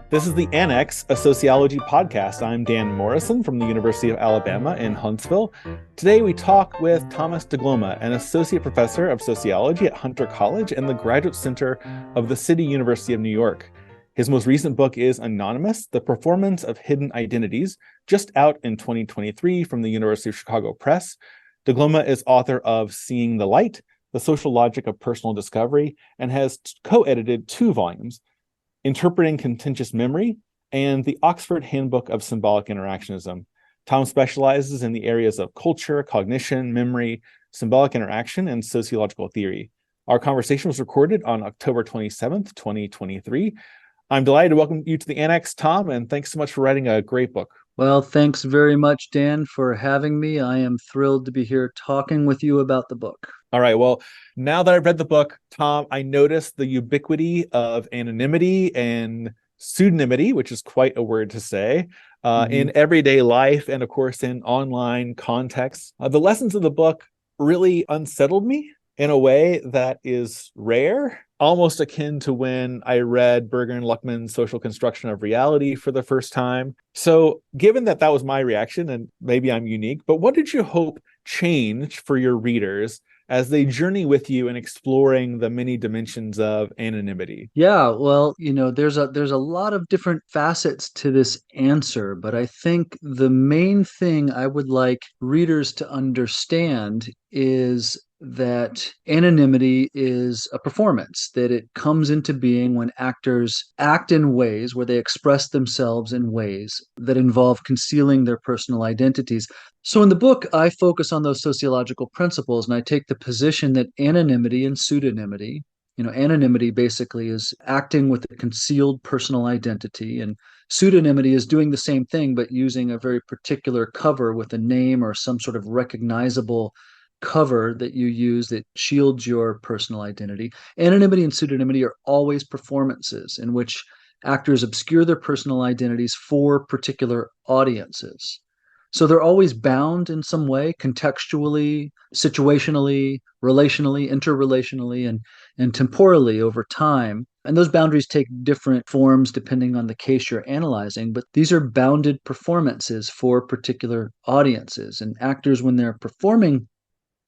This is the Annex, a sociology podcast. I'm Dan Morrison from the University of Alabama in Huntsville. Today we talk with Thomas DeGloma, an associate professor of sociology at Hunter College and the Graduate Center of the City University of New York. His most recent book is Anonymous, The Performance of Hidden Identities, just out in 2023 from the University of Chicago Press. DeGloma is author of Seeing the Light, The Social Logic of Personal Discovery, and has co-edited 2 volumes, Interpreting Contentious Memory, and the Oxford Handbook of Symbolic Interactionism. Tom specializes in the areas of culture, cognition, memory, symbolic interaction, and sociological theory. Our conversation was recorded on October 27th, 2023. I'm delighted to welcome you to the Annex, Tom, and thanks so much for writing a great book. Well, thanks very much, Dan, for having me. I am thrilled to be here talking with you about the book. All right. Well, now that I've read the book, Tom, I noticed the ubiquity of anonymity and pseudonymity, which is quite a word to say, in everyday life and, of course, in online contexts. The lessons of the book really unsettled me in a way that is rare, almost akin to when I read Berger and Luckman's Social Construction of Reality for the first time. So given that that was my reaction, and maybe I'm unique, but what did you hope change for your readers as they journey with you in exploring the many dimensions of anonymity? Yeah, well, there's a lot of different facets to this answer, but I think the main thing I would like readers to understand is that anonymity is a performance, that it comes into being when actors act in ways where they express themselves in ways that involve concealing their personal identities. So in the book, I focus on those sociological principles, and I take the position that anonymity and pseudonymity, anonymity basically is acting with a concealed personal identity, and pseudonymity is doing the same thing, but using a very particular cover with a name or some sort of recognizable cover that you use that shields your personal identity. Anonymity and pseudonymity are always performances in which actors obscure their personal identities for particular audiences. So they're always bound in some way, contextually, situationally, relationally, interrelationally, and temporally over time. And those boundaries take different forms depending on the case you're analyzing, but these are bounded performances for particular audiences. And actors, when they're performing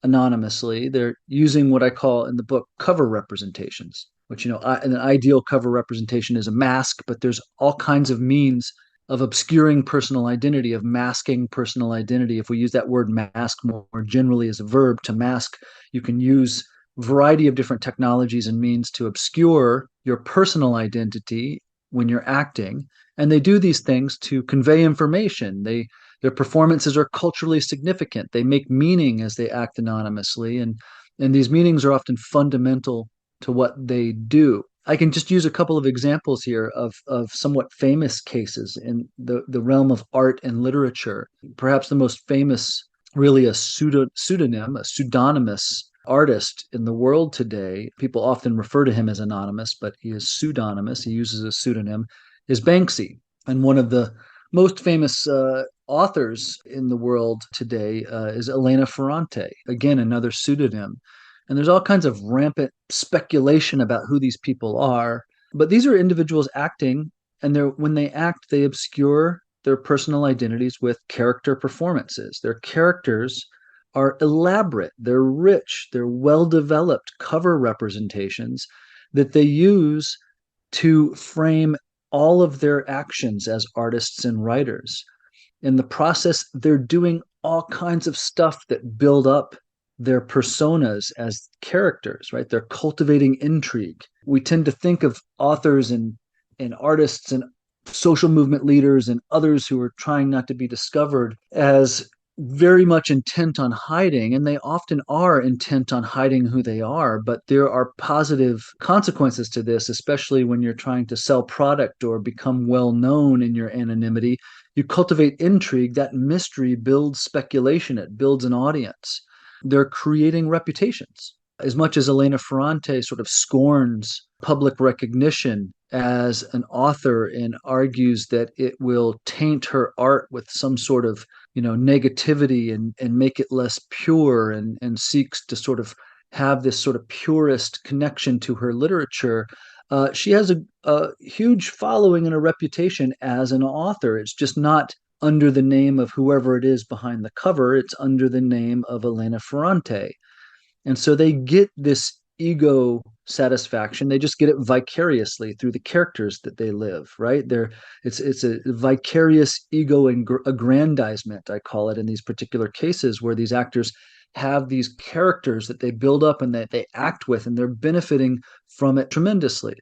anonymously, they're using what I call in the book cover representations, which, an ideal cover representation is a mask, but there's all kinds of means of obscuring personal identity, of masking personal identity. If we use that word mask more generally as a verb, to mask, you can use a variety of different technologies and means to obscure your personal identity when you're acting. And they do these things to convey information. Their performances are culturally significant. They make meaning as they act anonymously, and these meanings are often fundamental to what they do. I can just use a couple of examples here of somewhat famous cases in the realm of art and literature. Perhaps the most famous, really a pseudonym, a pseudonymous artist in the world today. People often refer to him as anonymous, but he is pseudonymous. He uses a pseudonym, is Banksy. And one of the most famous authors in the world today is Elena Ferrante, again, another pseudonym. And there's all kinds of rampant speculation about who these people are. But these are individuals acting, and when they act, they obscure their personal identities with character performances. Their characters are elaborate, they're rich, they're well developed cover representations that they use to frame all of their actions as artists and writers. In the process, they're doing all kinds of stuff that build up their personas as characters, right? They're cultivating intrigue. We tend to think of authors and artists and social movement leaders and others who are trying not to be discovered as very much intent on hiding, and they often are intent on hiding who they are, but there are positive consequences to this, especially when you're trying to sell product or become well known in your anonymity. You cultivate intrigue, that mystery builds speculation, it builds an audience. They're creating reputations. As much as Elena Ferrante sort of scorns public recognition as an author and argues that it will taint her art with some sort of negativity and make it less pure, and seeks to sort of have this sort of purist connection to her literature, She has a huge following and a reputation as an author. It's just not under the name of whoever it is behind the cover. It's under the name of Elena Ferrante. And so they get this ego satisfaction. They just get it vicariously through the characters that they live, right? It's a vicarious ego aggrandizement, I call it, in these particular cases where these actors have these characters that they build up and that they act with, and they're benefiting from it tremendously.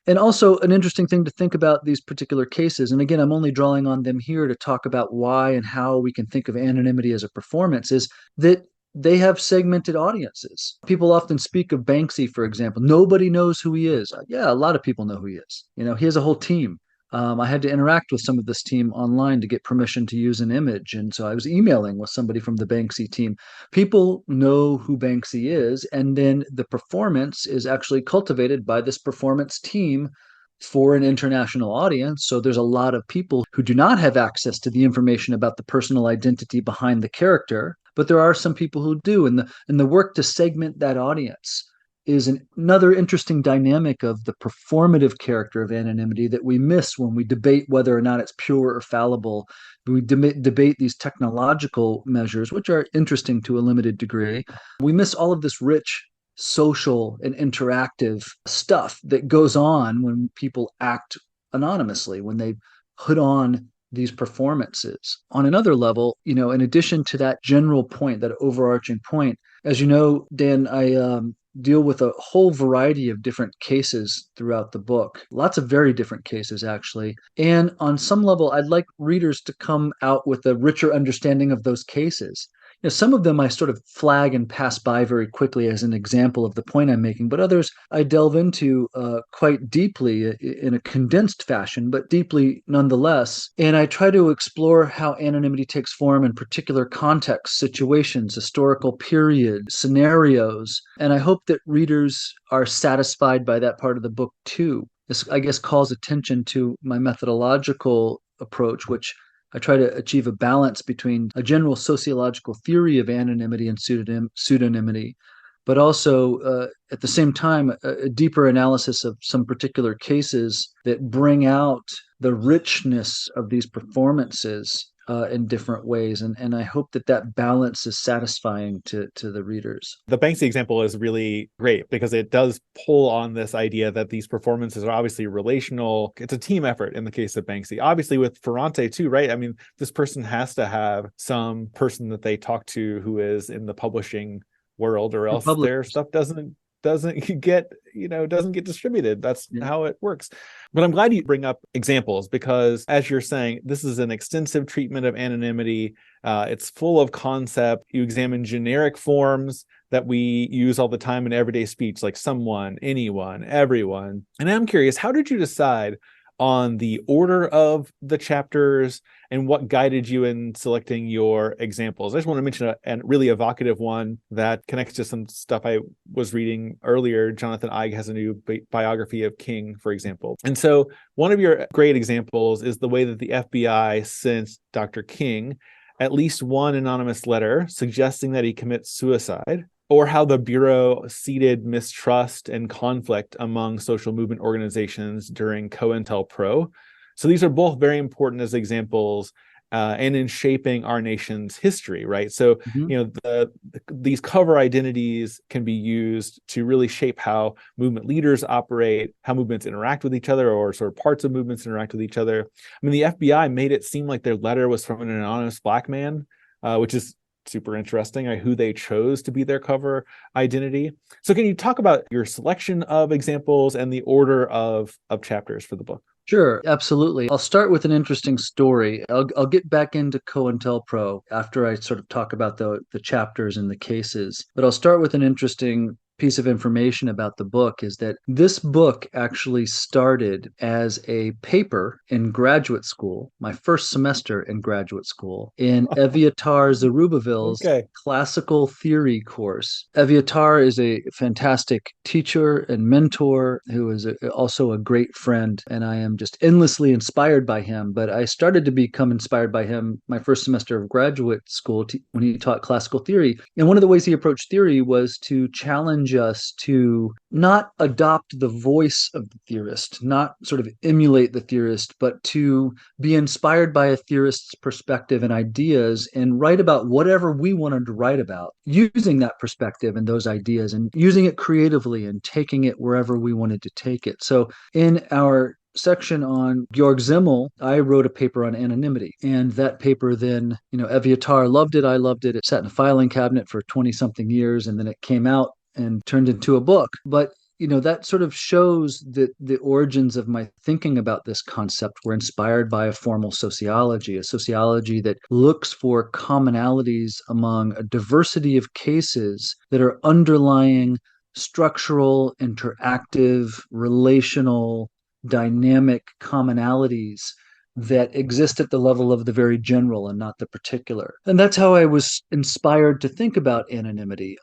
And also, an interesting thing to think about these particular cases, and again, I'm only drawing on them here to talk about why and how we can think of anonymity as a performance, is that they have segmented audiences. People often speak of Banksy, for example. Nobody knows who he is. Yeah, a lot of people know who he is. He has a whole team. I had to interact with some of this team online to get permission to use an image. And so I was emailing with somebody from the Banksy team. People know who Banksy is. And then the performance is actually cultivated by this performance team for an international audience. So there's a lot of people who do not have access to the information about the personal identity behind the character, but there are some people who do. And the work to segment that audience is another interesting dynamic of the performative character of anonymity that we miss when we debate whether or not it's pure or fallible. We debate these technological measures, which are interesting to a limited degree. We miss all of this rich social and interactive stuff that goes on when people act anonymously, when they put on these performances. On another level, in addition to that general point, that overarching point, as you know, Dan, I deal with a whole variety of different cases throughout the book, lots of very different cases, actually. And on some level, I'd like readers to come out with a richer understanding of those cases. Some of them I sort of flag and pass by very quickly as an example of the point I'm making, but others I delve into quite deeply in a condensed fashion, but deeply nonetheless. And I try to explore how anonymity takes form in particular contexts, situations, historical periods, scenarios. And I hope that readers are satisfied by that part of the book too. This, I guess, calls attention to my methodological approach, which I try to achieve a balance between a general sociological theory of anonymity and pseudonymity, but also at the same time, a deeper analysis of some particular cases that bring out the richness of these performances in different ways. And I hope that balance is satisfying to the readers. The Banksy example is really great because it does pull on this idea that these performances are obviously relational. It's a team effort in the case of Banksy. Obviously with Ferrante too, right? I mean, this person has to have some person that they talk to who is in the publishing world, or else their stuff doesn't get distributed. That's how it works. But I'm glad you bring up examples, because as you're saying, this is an extensive treatment of anonymity. It's full of concept. You examine generic forms that we use all the time in everyday speech, like someone, anyone, everyone. And I'm curious, how did you decide on the order of the chapters and what guided you in selecting your examples? I just want to mention a really evocative one that connects to some stuff I was reading earlier. Jonathan Eig has a new biography of King, for example. And so one of your great examples is the way that the FBI sent Dr. King at least one anonymous letter suggesting that he commits suicide, or how the Bureau seeded mistrust and conflict among social movement organizations during COINTELPRO. So these are both very important as examples and in shaping our nation's history, right? So, these cover identities can be used to really shape how movement leaders operate, how movements interact with each other, or sort of parts of movements interact with each other. I mean, the FBI made it seem like their letter was from an anonymous Black man, which is super interesting, who they chose to be their cover identity. So can you talk about your selection of examples and the order of chapters for the book? Sure, absolutely. I'll start with an interesting story. I'll get back into COINTELPRO after I sort of talk about the chapters and the cases. But I'll start with an interesting piece of information about the book, is that this book actually started as a paper in graduate school, my first semester in graduate school, in Eviatar Zerubbabel's classical theory course. Eviatar is a fantastic teacher and mentor who is also a great friend, and I am just endlessly inspired by him. But I started to become inspired by him my first semester of graduate school when he taught classical theory. And one of the ways he approached theory was to challenge challenge us to not adopt the voice of the theorist, not sort of emulate the theorist, but to be inspired by a theorist's perspective and ideas and write about whatever we wanted to write about, using that perspective and those ideas and using it creatively and taking it wherever we wanted to take it. So in our section on Georg Simmel, I wrote a paper on anonymity. And that paper then, Evyatar loved it. I loved it. It sat in a filing cabinet for 20 something years. And then it came out and turned into a book. But that sort of shows that the origins of my thinking about this concept were inspired by a formal sociology, a sociology that looks for commonalities among a diversity of cases that are underlying structural, interactive, relational, dynamic commonalities that exist at the level of the very general and not the particular. And that's how I was inspired to think about anonymity.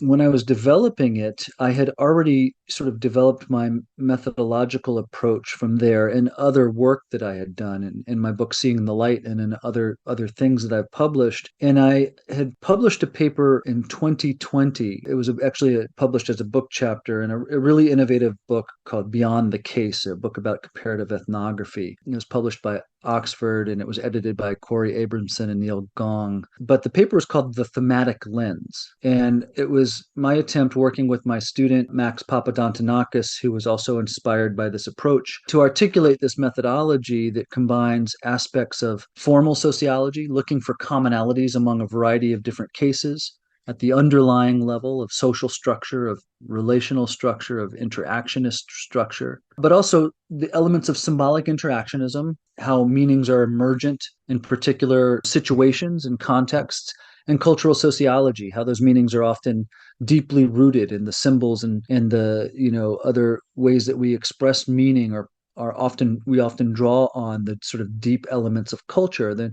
When I was developing it, I had already sort of developed my methodological approach from there and other work that I had done in my book Seeing the Light and in other things that I've published. And I had published a paper in 2020. It was actually published as a book chapter in a really innovative book called Beyond the Case, a book about comparative ethnography. It was published by Oxford, and it was edited by Corey Abramson and Neil Gong. But the paper was called The Thematic Lens. And it was my attempt, working with my student, Max Papadontanakis, who was also inspired by this approach, to articulate this methodology that combines aspects of formal sociology, looking for commonalities among a variety of different cases, at the underlying level of social structure, of relational structure, of interactionist structure, but also the elements of symbolic interactionism, how meanings are emergent in particular situations and contexts, and cultural sociology, how those meanings are often deeply rooted in the symbols and the other ways that we express meaning we often draw on the sort of deep elements of culture, then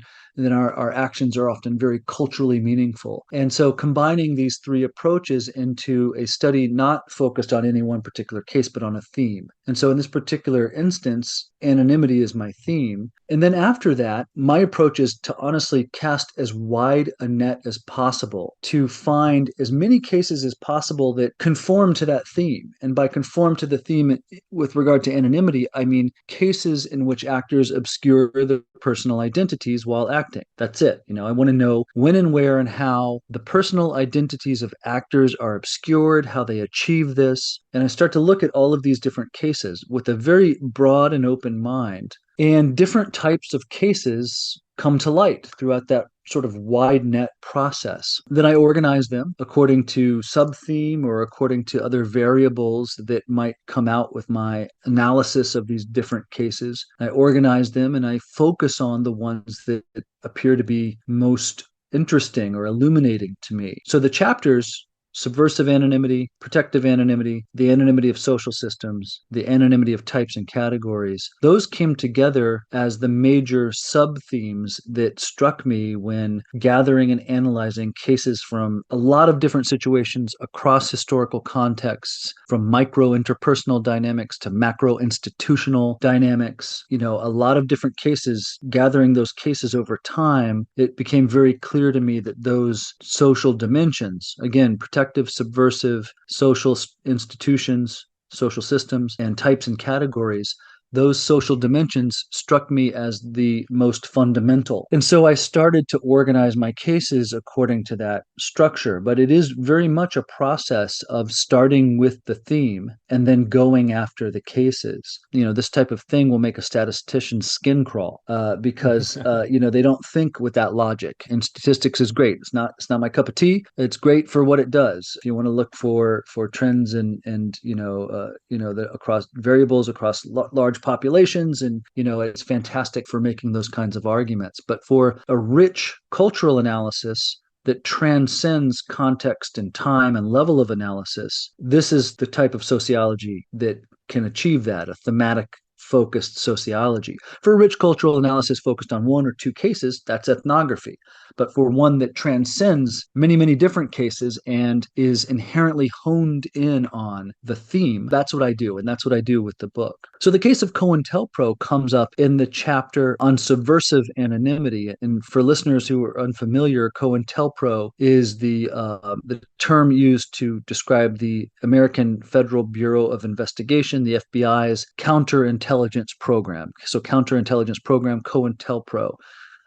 our actions are often very culturally meaningful. And so combining these three approaches into a study not focused on any one particular case, but on a theme. And so in this particular instance, anonymity is my theme. And then after that, my approach is to honestly cast as wide a net as possible to find as many cases as possible that conform to that theme. And by conform to the theme with regard to anonymity, I mean cases in which actors obscure the personal identities while acting. That's it. I want to know when and where and how the personal identities of actors are obscured, how they achieve this. And I start to look at all of these different cases with a very broad and open mind. And different types of cases come to light throughout that sort of wide net process. Then I organize them according to sub-theme or according to other variables that might come out with my analysis of these different cases. I organize them and I focus on the ones that appear to be most interesting or illuminating to me. So the chapters: subversive anonymity, protective anonymity, the anonymity of social systems, the anonymity of types and categories. Those came together as the major sub-themes that struck me when gathering and analyzing cases from a lot of different situations across historical contexts, from micro interpersonal dynamics to macro institutional dynamics. A lot of different cases, gathering those cases over time, it became very clear to me that those social dimensions, again, protective, subversive, social institutions, social systems, and types and categories, those social dimensions struck me as the most fundamental. And so I started to organize my cases according to that structure. But it is very much a process of starting with the theme and then going after the cases. This type of thing will make a statistician's skin crawl because they don't think with that logic. And statistics is great. It's not my cup of tea. It's great for what it does. If you want to look for trends and across variables across large populations, and it's fantastic for making those kinds of arguments. But for a rich cultural analysis that transcends context and time and level of analysis, this is the type of sociology that can achieve that, a thematic focused sociology. For a rich cultural analysis focused on one or two cases, that's ethnography. But for one that transcends many, many different cases and is inherently honed in on the theme, that's what I do. And that's what I do with the book. So the case of COINTELPRO comes up in the chapter on subversive anonymity. And for listeners who are unfamiliar, COINTELPRO is the term used to describe the American Federal Bureau of Investigation, the FBI's counterintelligence program. So counterintelligence program, COINTELPRO.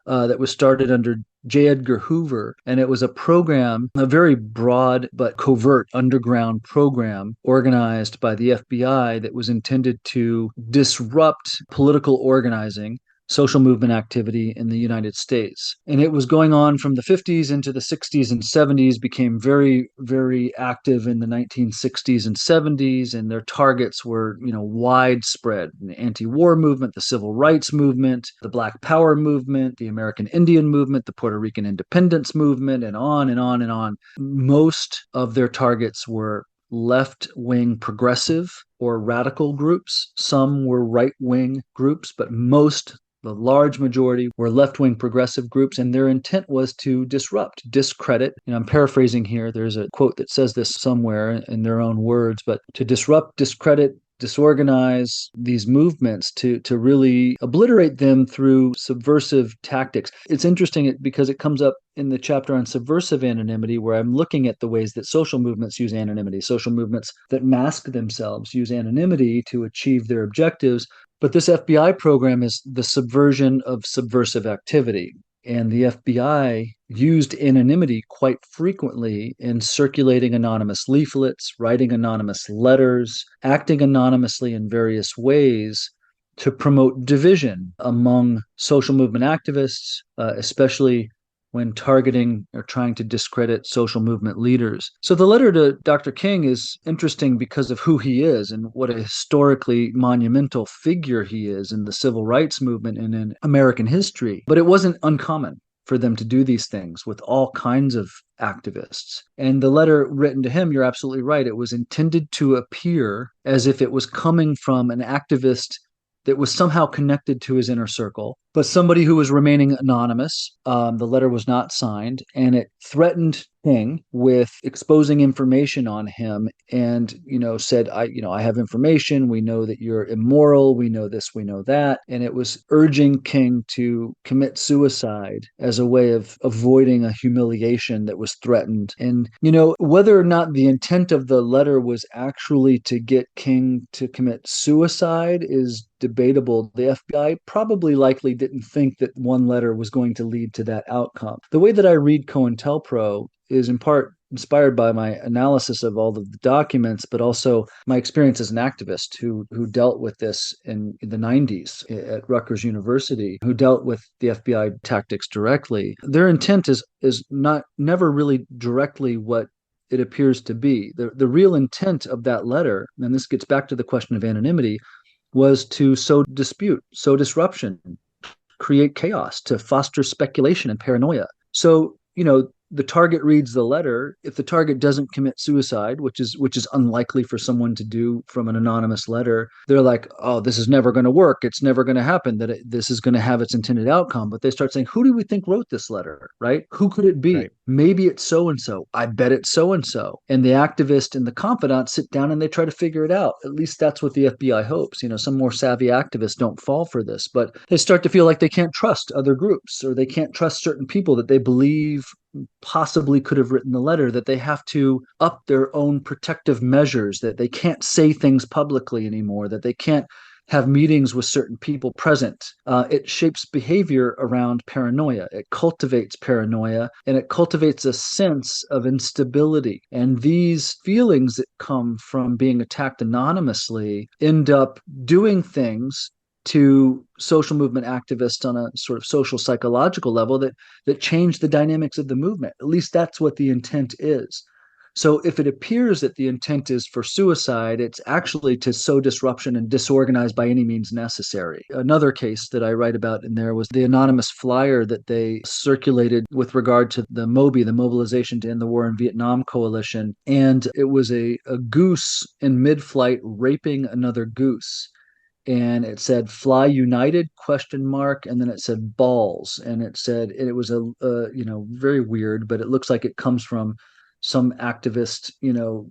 That was started under J. Edgar Hoover. And it was a program, a very broad but covert underground program organized by the FBI that was intended to disrupt political organizing, social movement activity in the United States. And it was going on from the 50s into the 60s and 70s, became very, very active in the 1960s and 70s. And their targets were, widespread. The anti-war movement, the civil rights movement, the Black Power movement, the American Indian movement, the Puerto Rican independence movement, and on and on and on. Most of their targets were left-wing progressive or radical groups. Some were right-wing groups, but the large majority were left-wing progressive groups, and their intent was to disrupt, discredit. I'm paraphrasing here. There's a quote that says this somewhere in their own words, but to disrupt, discredit, disorganize these movements, to really obliterate them through subversive tactics. It's interesting because it comes up in the chapter on subversive anonymity, where I'm looking at the ways that social movements use anonymity. Social movements that mask themselves use anonymity to achieve their objectives. But this FBI program is the subversion of subversive activity. And the FBI used anonymity quite frequently in circulating anonymous leaflets, writing anonymous letters, acting anonymously in various ways to promote division among social movement activists, especially when targeting or trying to discredit social movement leaders. So the letter to Dr. King is interesting because of who he is and what a historically monumental figure he is in the civil rights movement and in American history. But it wasn't uncommon for them to do these things with all kinds of activists. And the letter written to him, you're absolutely right, it was intended to appear as if it was coming from an activist that was somehow connected to his inner circle, but somebody who was remaining anonymous. The letter was not signed, and it threatened King with exposing information on him, and said, I have information. We know that you're immoral. We know this. We know that. And it was urging King to commit suicide as a way of avoiding a humiliation that was threatened. And whether or not the intent of the letter was actually to get King to commit suicide is debatable. The FBI probably likely didn't think that one letter was going to lead to that outcome. The way that I read COINTELPRO is in part inspired by my analysis of all of the documents, but also my experience as an activist who dealt with this in the 90s at Rutgers University, who dealt with the FBI tactics directly. Their intent is never really directly what it appears to be. The real intent of that letter, and this gets back to the question of anonymity, was to sow dispute, sow disruption, create chaos, to foster speculation and paranoia. So, the target reads the letter. If the target doesn't commit suicide, which is unlikely for someone to do from an anonymous letter, they're like, oh, this is never going to work. It's never going to happen, this is going to have its intended outcome. But they start saying, who do we think wrote this letter, right? Who could it be? Right. Maybe it's so-and-so. I bet it's so-and-so. And the activist and the confidant sit down and they try to figure it out. At least that's what the FBI hopes. Some more savvy activists don't fall for this, but they start to feel like they can't trust other groups, or they can't trust certain people that they believe possibly could have written the letter, that they have to up their own protective measures, that they can't say things publicly anymore, that they can't have meetings with certain people present. It shapes behavior around paranoia. It cultivates paranoia, and it cultivates a sense of instability. And these feelings that come from being attacked anonymously end up doing things to social movement activists on a sort of social psychological level that change the dynamics of the movement. At least that's what the intent is. So if it appears that the intent is for suicide, it's actually to sow disruption and disorganize by any means necessary. Another case that I write about in there was the anonymous flyer that they circulated with regard to the MOBI, the Mobilization to End the War in Vietnam Coalition. And it was a goose in mid-flight raping another goose. and it said "Fly United?" ? And then it said balls, and it was very weird, but it looks like it comes from some activist,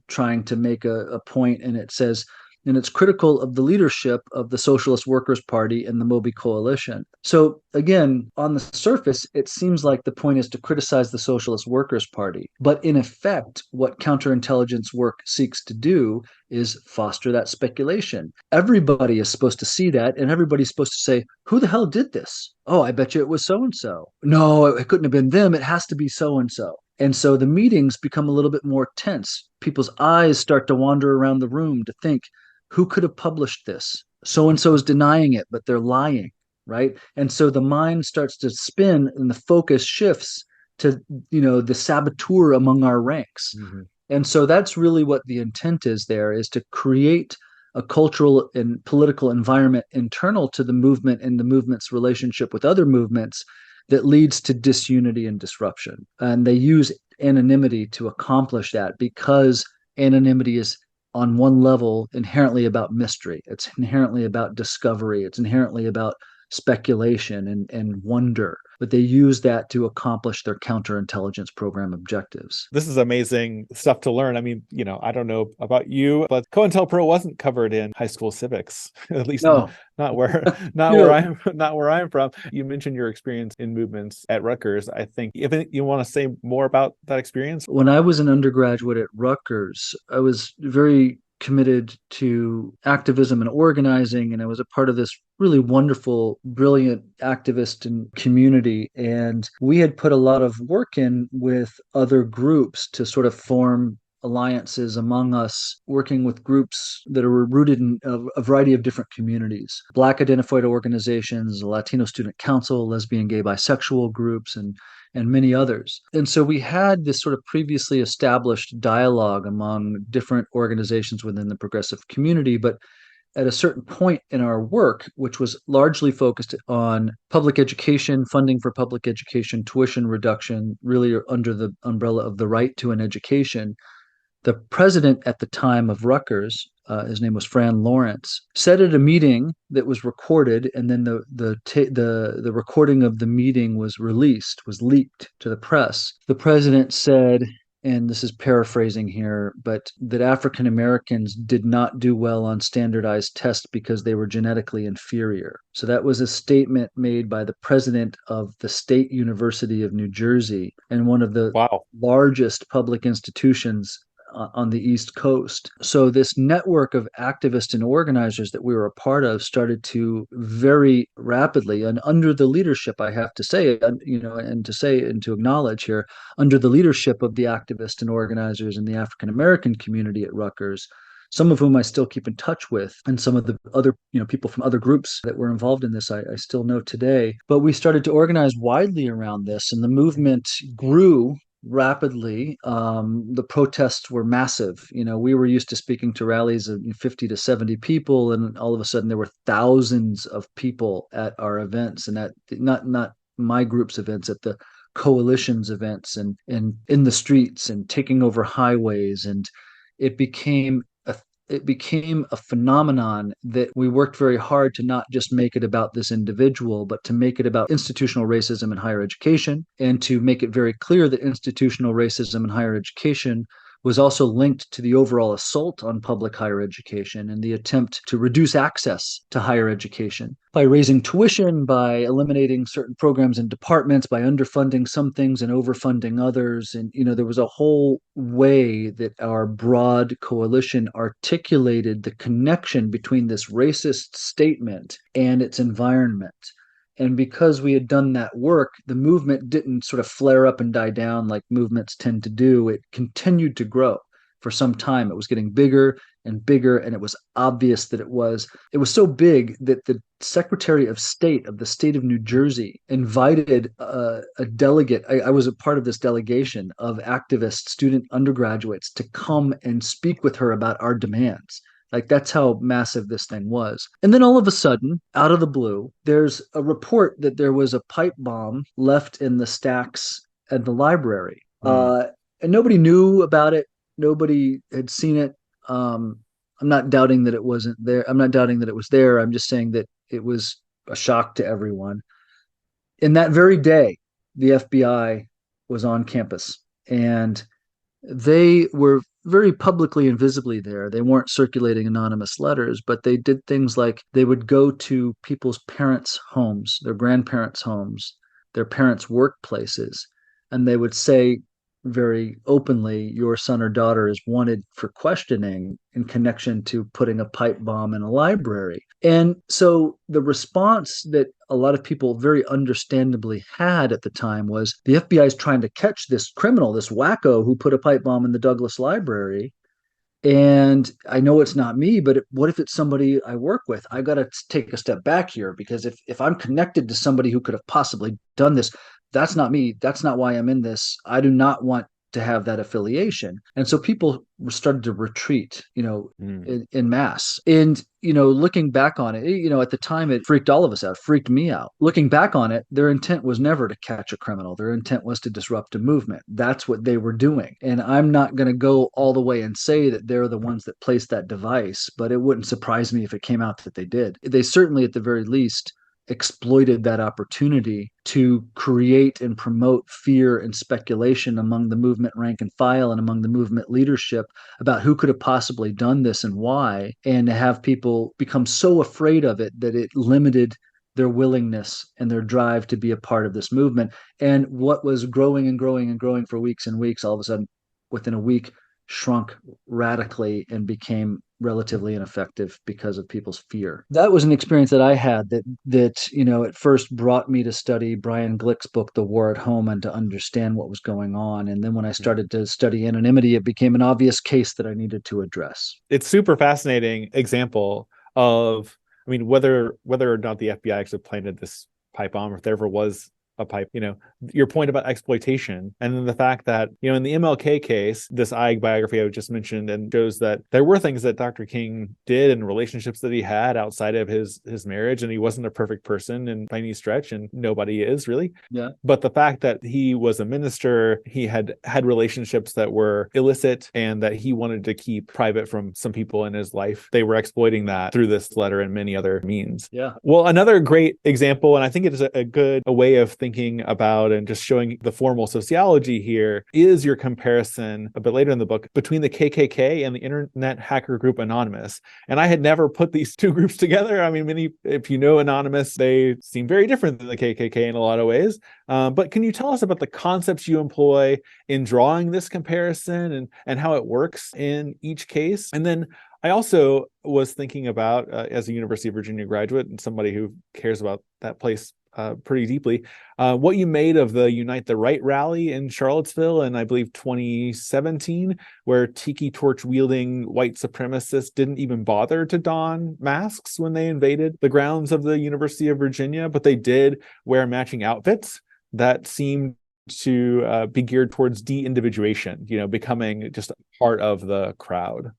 trying to make a point, and it says, and it's critical of the leadership of the Socialist Workers' Party and the Moby Coalition. So again, on the surface, it seems like the point is to criticize the Socialist Workers' Party. But in effect, what counterintelligence work seeks to do is foster that speculation. Everybody is supposed to see that, and everybody's supposed to say, who the hell did this? Oh, I bet you it was so and so. No, it couldn't have been them. It has to be so and so. And so the meetings become a little bit more tense. People's eyes start to wander around the room to think, who could have published this? So and so is denying it, but they're lying, right? And so the mind starts to spin and the focus shifts to, the saboteur among our ranks. Mm-hmm. And so that's really what the intent is there, is to create a cultural and political environment internal to the movement and the movement's relationship with other movements that leads to disunity and disruption. And they use anonymity to accomplish that, because anonymity is on one level inherently about mystery. It's inherently about discovery. It's inherently about speculation and wonder. But they use that to accomplish their counterintelligence program objectives. This is amazing stuff to learn. I mean, I don't know about you, but COINTELPRO wasn't covered in high school civics, at least no. not where I'm from. You mentioned your experience in movements at Rutgers. I think if you want to say more about that experience. When I was an undergraduate at Rutgers, I was very committed to activism and organizing, and I was a part of this really wonderful, brilliant activist and community. And we had put a lot of work in with other groups to sort of form alliances among us, working with groups that are rooted in a variety of different communities. Black identified organizations, Latino Student Council, lesbian, gay, bisexual groups, and many others. And so we had this sort of previously established dialogue among different organizations within the progressive community. But at a certain point in our work, which was largely focused on public education, funding for public education, tuition reduction, really under the umbrella of the right to an education, the president at the time of Rutgers, his name was Fran Lawrence, said at a meeting that was recorded, and then the recording of the meeting was leaked to the press. The president said, and this is paraphrasing here, but that African Americans did not do well on standardized tests because they were genetically inferior. So that was a statement made by the president of the State University of New Jersey, and one of the largest public institutions on the East Coast. So this network of activists and organizers that we were a part of started to very rapidly, and under the leadership, I have to say, and to acknowledge here, under the leadership of the activists and organizers in the African American community at Rutgers, some of whom I still keep in touch with, and some of the other people from other groups that were involved in this I still know today. But we started to organize widely around this, and the movement grew rapidly. The protests were massive. We were used to speaking to rallies of 50 to 70 people, and all of a sudden there were thousands of people at our events, and that not my group's events, at the coalition's events, and in the streets and taking over highways. And it became a phenomenon that we worked very hard to not just make it about this individual, but to make it about institutional racism in higher education, and to make it very clear that institutional racism in higher education was also linked to the overall assault on public higher education and the attempt to reduce access to higher education by raising tuition, by eliminating certain programs and departments, by underfunding some things and overfunding others. And, there was a whole way that our broad coalition articulated the connection between this racist statement and its environment. And because we had done that work, the movement didn't sort of flare up and die down like movements tend to do. It continued to grow for some time. It was getting bigger and bigger, and it was obvious that it was so big that the Secretary of State of the state of New Jersey invited a delegate. I was a part of this delegation of activist student undergraduates to come and speak with her about our demands. Like, that's how massive this thing was. And then all of a sudden, out of the blue, there's a report that there was a pipe bomb left in the stacks at the library. And nobody knew about it. Nobody had seen it. I'm not doubting that it wasn't there. I'm not doubting that it was there. I'm just saying that it was a shock to everyone. In that very day, the FBI was on campus, and they were very publicly and visibly there. They weren't circulating anonymous letters, but they did things like they would go to people's parents' homes, their grandparents' homes, their parents' workplaces, and they would say very openly, your son or daughter is wanted for questioning in connection to putting a pipe bomb in a library. And so the response that a lot of people very understandably had at the time was the FBI is trying to catch this criminal, this wacko who put a pipe bomb in the Douglas Library. And I know it's not me, but what if it's somebody I work with? I got to take a step back here because if I'm connected to somebody who could have possibly done this, that's not me. That's not why I'm in this. I do not want to have that affiliation. And so people started to retreat, Mm. in mass. And, looking back on it, at the time it freaked all of us out, freaked me out. Looking back on it, their intent was never to catch a criminal. Their intent was to disrupt a movement. That's what they were doing. And I'm not going to go all the way and say that they're the ones that placed that device, but it wouldn't surprise me if it came out that they did. They certainly, at the very least, exploited that opportunity to create and promote fear and speculation among the movement rank and file and among the movement leadership about who could have possibly done this and why, and to have people become so afraid of it that it limited their willingness and their drive to be a part of this movement. And what was growing and growing and growing for weeks and weeks, all of a sudden, within a week, shrunk radically and became relatively ineffective because of people's fear. That was an experience that I had that at first brought me to study Brian Glick's book The War at Home and to understand what was going on. And then when I started to study anonymity, it became an obvious case that I needed to address. It's super fascinating example of, I mean, whether or not the FBI actually planted this pipe bomb, or if there ever was a pipe, your point about exploitation, and then the fact that, in the MLK case, this Ig biography I just mentioned, and shows that there were things that Dr. King did and relationships that he had outside of his marriage, and he wasn't a perfect person and by any stretch, and nobody is really. Yeah. But the fact that he was a minister, he had relationships that were illicit and that he wanted to keep private from some people in his life, they were exploiting that through this letter and many other means. Yeah. Well, another great example, and I think it is a good way of thinking about and just showing the formal sociology here, is your comparison a bit later in the book between the KKK and the internet hacker group Anonymous. And I had never put these two groups together. I mean, if you know Anonymous, they seem very different than the KKK in a lot of ways. But can you tell us about the concepts you employ in drawing this comparison and how it works in each case? And then I also was thinking about, as a University of Virginia graduate and somebody who cares about that place pretty deeply, what you made of the Unite the Right rally in Charlottesville in, I believe, 2017, where tiki torch wielding white supremacists didn't even bother to don masks when they invaded the grounds of the University of Virginia, but they did wear matching outfits that seemed to be geared towards de-individuation, becoming just a part of the crowd.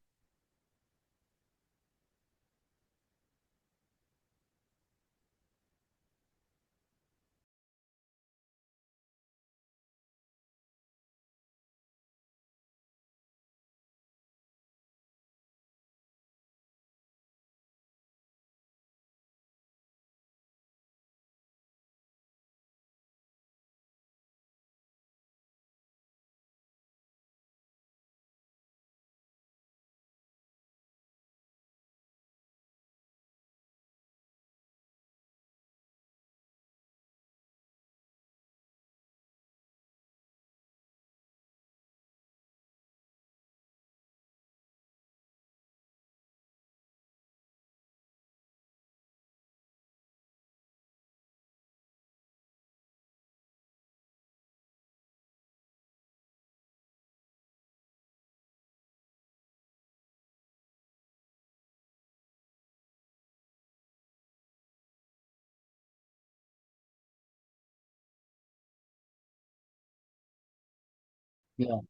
Yeah.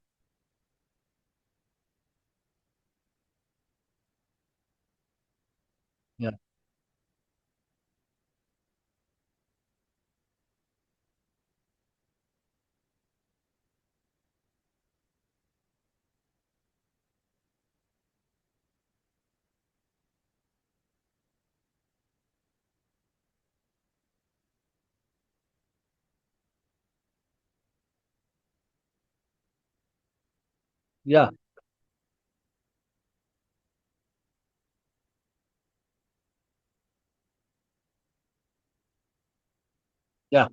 Yeah. Yeah, yeah.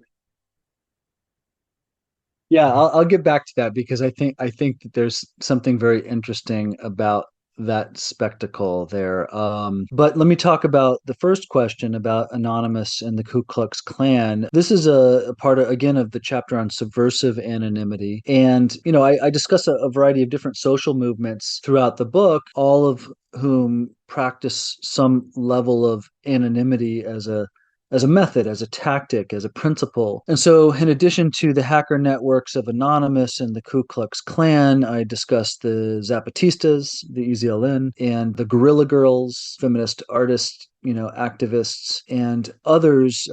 Yeah, I'll get back to that because I think that there's something very interesting about that spectacle there. But let me talk about the first question about Anonymous and the Ku Klux Klan. This is a part of, again, of the chapter on subversive anonymity, and I discuss a variety of different social movements throughout the book, all of whom practice some level of anonymity as a method, as a tactic, as a principle. And so, in addition to the hacker networks of Anonymous and the Ku Klux Klan, I discussed the Zapatistas, the EZLN, and the Guerrilla Girls, feminist artists, activists, and others,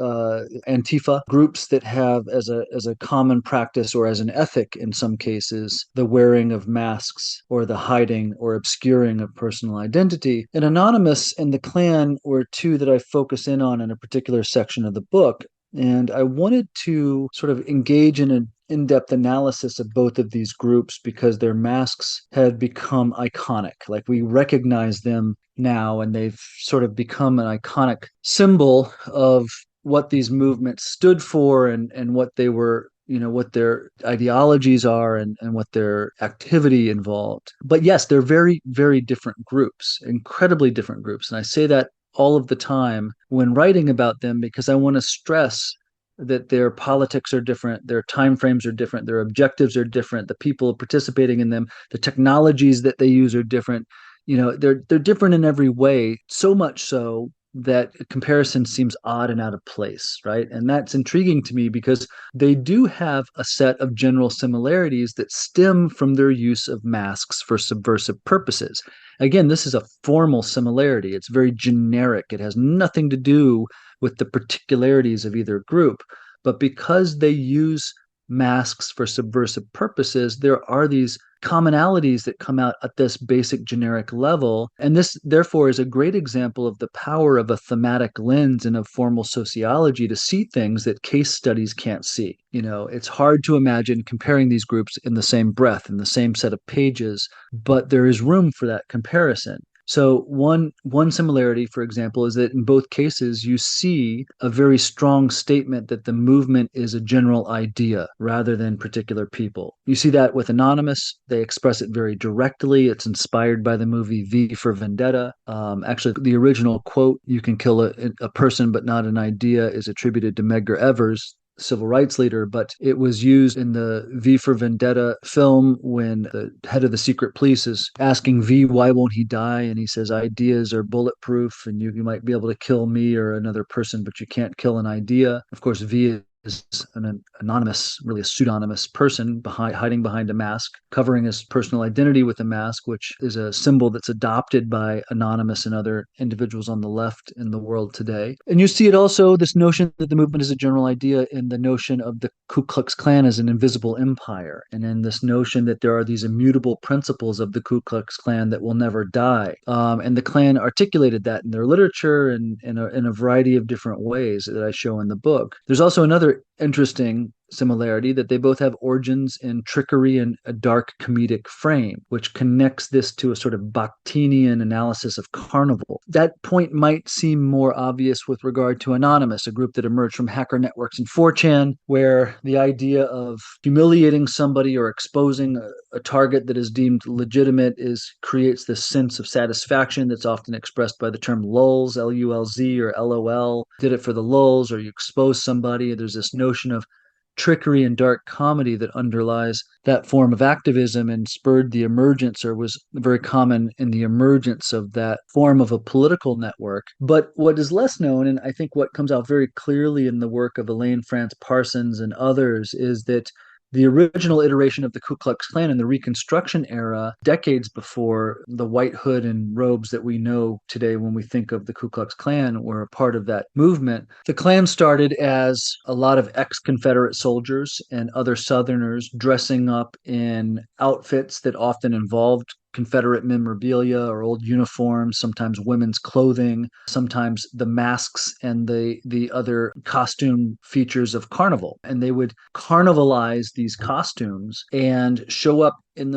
Antifa groups that have as a common practice or as an ethic in some cases the wearing of masks or the hiding or obscuring of personal identity. And Anonymous and the Klan were two that I focus in a particular section of the book. And I wanted to sort of engage in an in depth analysis of both of these groups because their masks had become iconic. Like we recognize them now, and they've sort of become an iconic symbol of what these movements stood for and what they were, what their ideologies are and what their activity involved. But yes, they're very, very different groups, incredibly different groups. And I say that all of the time when writing about them because I want to stress that their politics are different, their timeframes are different, their objectives are different, the people participating in them, the technologies that they use are different. They're different in every way, so much so that comparison seems odd and out of place, right? And that's intriguing to me because they do have a set of general similarities that stem from their use of masks for subversive purposes. Again, this is a formal similarity. It's very generic. It has nothing to do with the particularities of either group. But because they use masks for subversive purposes, there are these commonalities that come out at this basic generic level. And this, therefore, is a great example of the power of a thematic lens and of formal sociology to see things that case studies can't see. It's hard to imagine comparing these groups in the same breath, in the same set of pages, but there is room for that comparison. So one similarity, for example, is that in both cases you see a very strong statement that the movement is a general idea rather than particular people. You see that with Anonymous; they express it very directly. It's inspired by the movie V for Vendetta. Actually, the original quote ""You can kill a person, but not an idea"" is attributed to Medgar Evers, civil rights leader, but it was used in the V for Vendetta film when the head of the secret police is asking V, why won't he die? And he says, ideas are bulletproof and you might be able to kill me or another person, but you can't kill an idea. Of course, V is an anonymous, really a pseudonymous person hiding behind a mask, covering his personal identity with a mask, which is a symbol that's adopted by Anonymous and other individuals on the left in the world today. And you see it also, this notion that the movement is a general idea in the notion of the Ku Klux Klan as an invisible empire, and in this notion that there are these immutable principles of the Ku Klux Klan that will never die. And the Klan articulated that in their literature and in a variety of different ways that I show in the book. There's also another interesting similarity that they both have origins in trickery and a dark comedic frame, which connects this to a sort of Bakhtinian analysis of carnival. That point might seem more obvious with regard to Anonymous, a group that emerged from hacker networks in 4chan, where the idea of humiliating somebody or exposing a target that is deemed legitimate creates this sense of satisfaction that's often expressed by the term lulz, L-U-L-Z or LOL. Did it for the lulz, or you expose somebody. There's this notion of trickery and dark comedy that underlies that form of activism and spurred the emergence, or was very common in the emergence of that form of a political network. But what is less known, and I think what comes out very clearly in the work of Elaine France Parsons and others, is that the original iteration of the Ku Klux Klan in the Reconstruction era, decades before the white hood and robes that we know today when we think of the Ku Klux Klan, were a part of that movement. The Klan started as a lot of ex-Confederate soldiers and other Southerners dressing up in outfits that often involved Confederate memorabilia or old uniforms, sometimes women's clothing, sometimes the masks and the other costume features of carnival. And they would carnivalize these costumes and show up in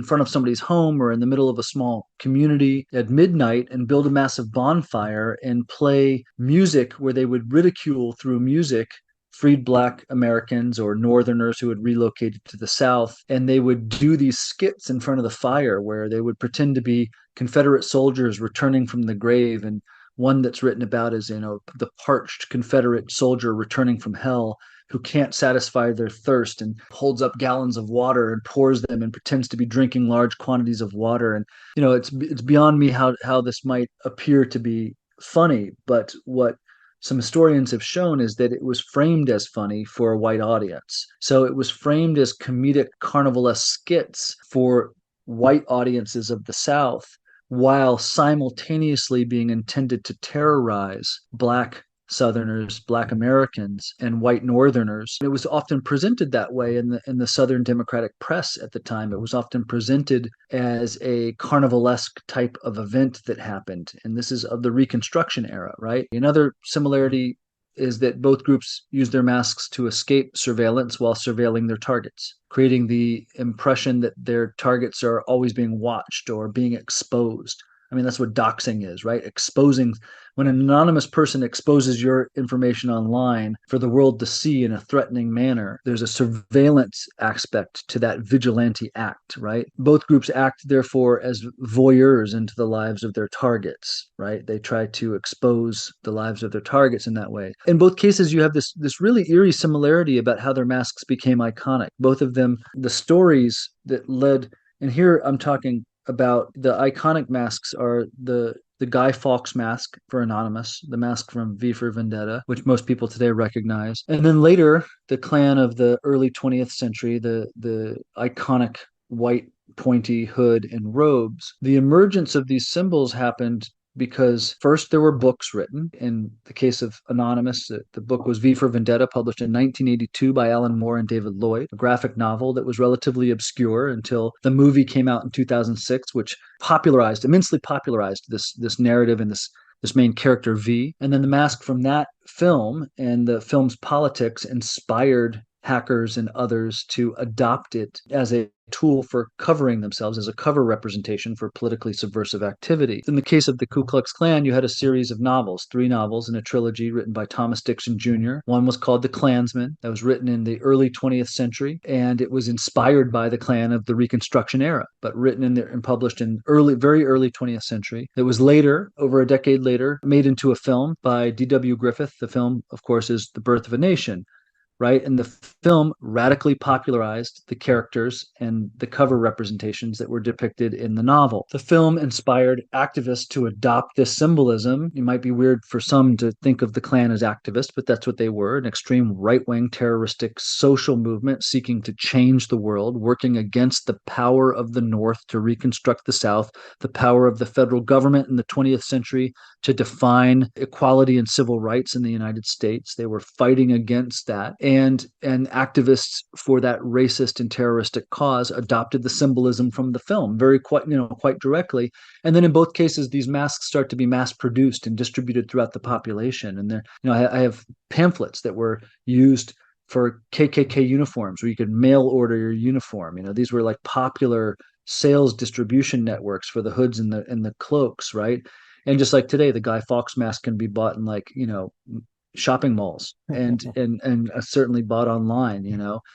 front of somebody's home or in the middle of a small community at midnight and build a massive bonfire and play music where they would ridicule through music freed Black Americans or Northerners who had relocated to the South. And they would do these skits in front of the fire where they would pretend to be Confederate soldiers returning from the grave. And one that's written about is, the parched Confederate soldier returning from hell who can't satisfy their thirst and holds up gallons of water and pours them and pretends to be drinking large quantities of water. And, it's beyond me how this might appear to be funny, but what some historians have shown is that it was framed as funny for a white audience. So it was framed as comedic carnivalesque skits for white audiences of the South, while simultaneously being intended to terrorize Black Southerners, Black Americans, and white Northerners. It was often presented that way in the Southern Democratic press at the time. It was often presented as a carnivalesque type of event that happened. And this is of the Reconstruction era, right? Another similarity is that both groups used their masks to escape surveillance while surveilling their targets, creating the impression that their targets are always being watched or being exposed. I mean, that's what doxing is, right? Exposing, when an anonymous person exposes your information online for the world to see in a threatening manner, there's a surveillance aspect to that vigilante act, right? Both groups act, therefore, as voyeurs into the lives of their targets, right? They try to expose the lives of their targets in that way. In both cases, you have this really eerie similarity about how their masks became iconic. Both of them, the stories that led, and here I'm talking about the iconic masks are the Guy Fawkes mask for Anonymous, the mask from V for Vendetta, which most people today recognize. And then later, the Klan of the early 20th century, the iconic white pointy hood and robes. The emergence of these symbols happened because first there were books written. In the case of Anonymous, the book was V for Vendetta, published in 1982 by Alan Moore and David Lloyd, a graphic novel that was relatively obscure until the movie came out in 2006, which immensely popularized this narrative and this main character V. And then the mask from that film and the film's politics inspired hackers and others to adopt it as a tool for covering themselves, as a cover representation for politically subversive activity. In the case of the Ku Klux Klan, you had a series of novels, 3 novels in a trilogy written by Thomas Dixon Jr. One was called The Klansman, that was written in the early 20th century, and it was inspired by the Klan of the Reconstruction era, but written and published in very early 20th century. It was later, over a decade later, made into a film by D.W. Griffith. The film, of course, is The Birth of a Nation, right? And the film radically popularized the characters and the cover representations that were depicted in the novel. The film inspired activists to adopt this symbolism. It might be weird for some to think of the Klan as activists, but that's what they were, an extreme right-wing terroristic social movement seeking to change the world, working against the power of the North to reconstruct the South, the power of the federal government in the 20th century to define equality and civil rights in the United States. They were fighting against that. And activists for that racist and terroristic cause adopted the symbolism from the film quite directly. And then in both cases, these masks start to be mass produced and distributed throughout the population. And there, I have pamphlets that were used for KKK uniforms where you could mail order your uniform. These were like popular sales distribution networks for the hoods and the cloaks, right? And just like today, the Guy Fawkes mask can be bought in shopping malls and certainly bought online.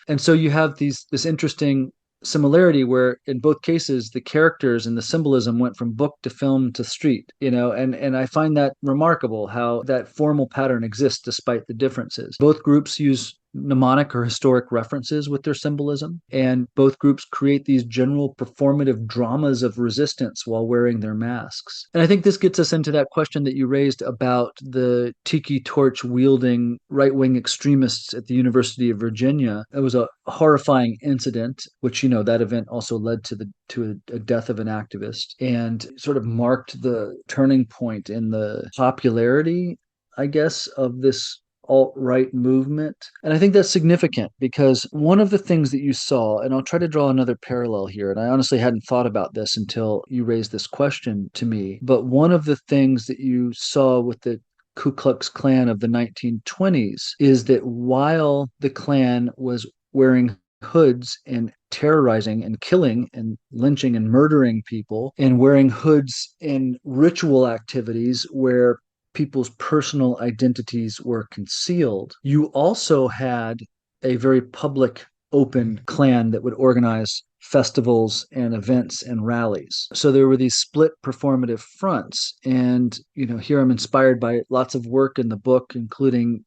And so you have this interesting similarity where in both cases the characters and the symbolism went from book to film to street, and I find that remarkable how that formal pattern exists despite the differences. Both groups use mnemonic or historic references with their symbolism, and both groups create these general performative dramas of resistance while wearing their masks. And I think this gets us into that question that you raised about the tiki torch wielding right-wing extremists at the University of Virginia. It was a horrifying incident, which that event also led to a death of an activist and sort of marked the turning point in the popularity, I guess, of this alt-right movement. And I think that's significant because one of the things that you saw, and I'll try to draw another parallel here, and I honestly hadn't thought about this until you raised this question to me, but one of the things that you saw with the Ku Klux Klan of the 1920s is that while the Klan was wearing hoods and terrorizing and killing and lynching and murdering people and wearing hoods in ritual activities where people's personal identities were concealed, you also had a very public, open Klan that would organize festivals and events and rallies. So there were these split performative fronts. And, here I'm inspired by lots of work in the book, including,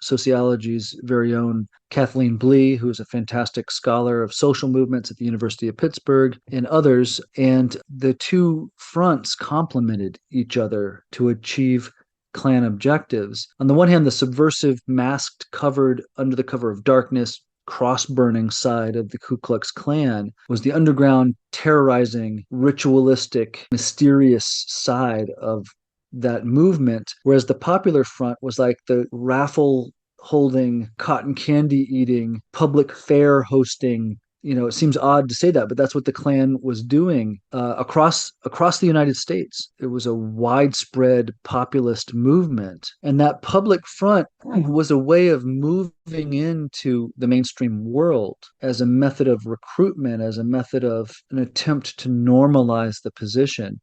sociology's very own Kathleen Blee, who is a fantastic scholar of social movements at the University of Pittsburgh, and others. And the two fronts complemented each other to achieve Klan objectives. On the one hand, the subversive, masked, covered, under the cover of darkness, cross-burning side of the Ku Klux Klan was the underground, terrorizing, ritualistic, mysterious side of that movement, whereas the Popular Front was like the raffle holding, cotton candy eating, public fair hosting. It seems odd to say that, but that's what the Klan was doing across the United States. It was a widespread populist movement, and that public front was a way of moving into the mainstream world as a method of recruitment, as a method of an attempt to normalize the position.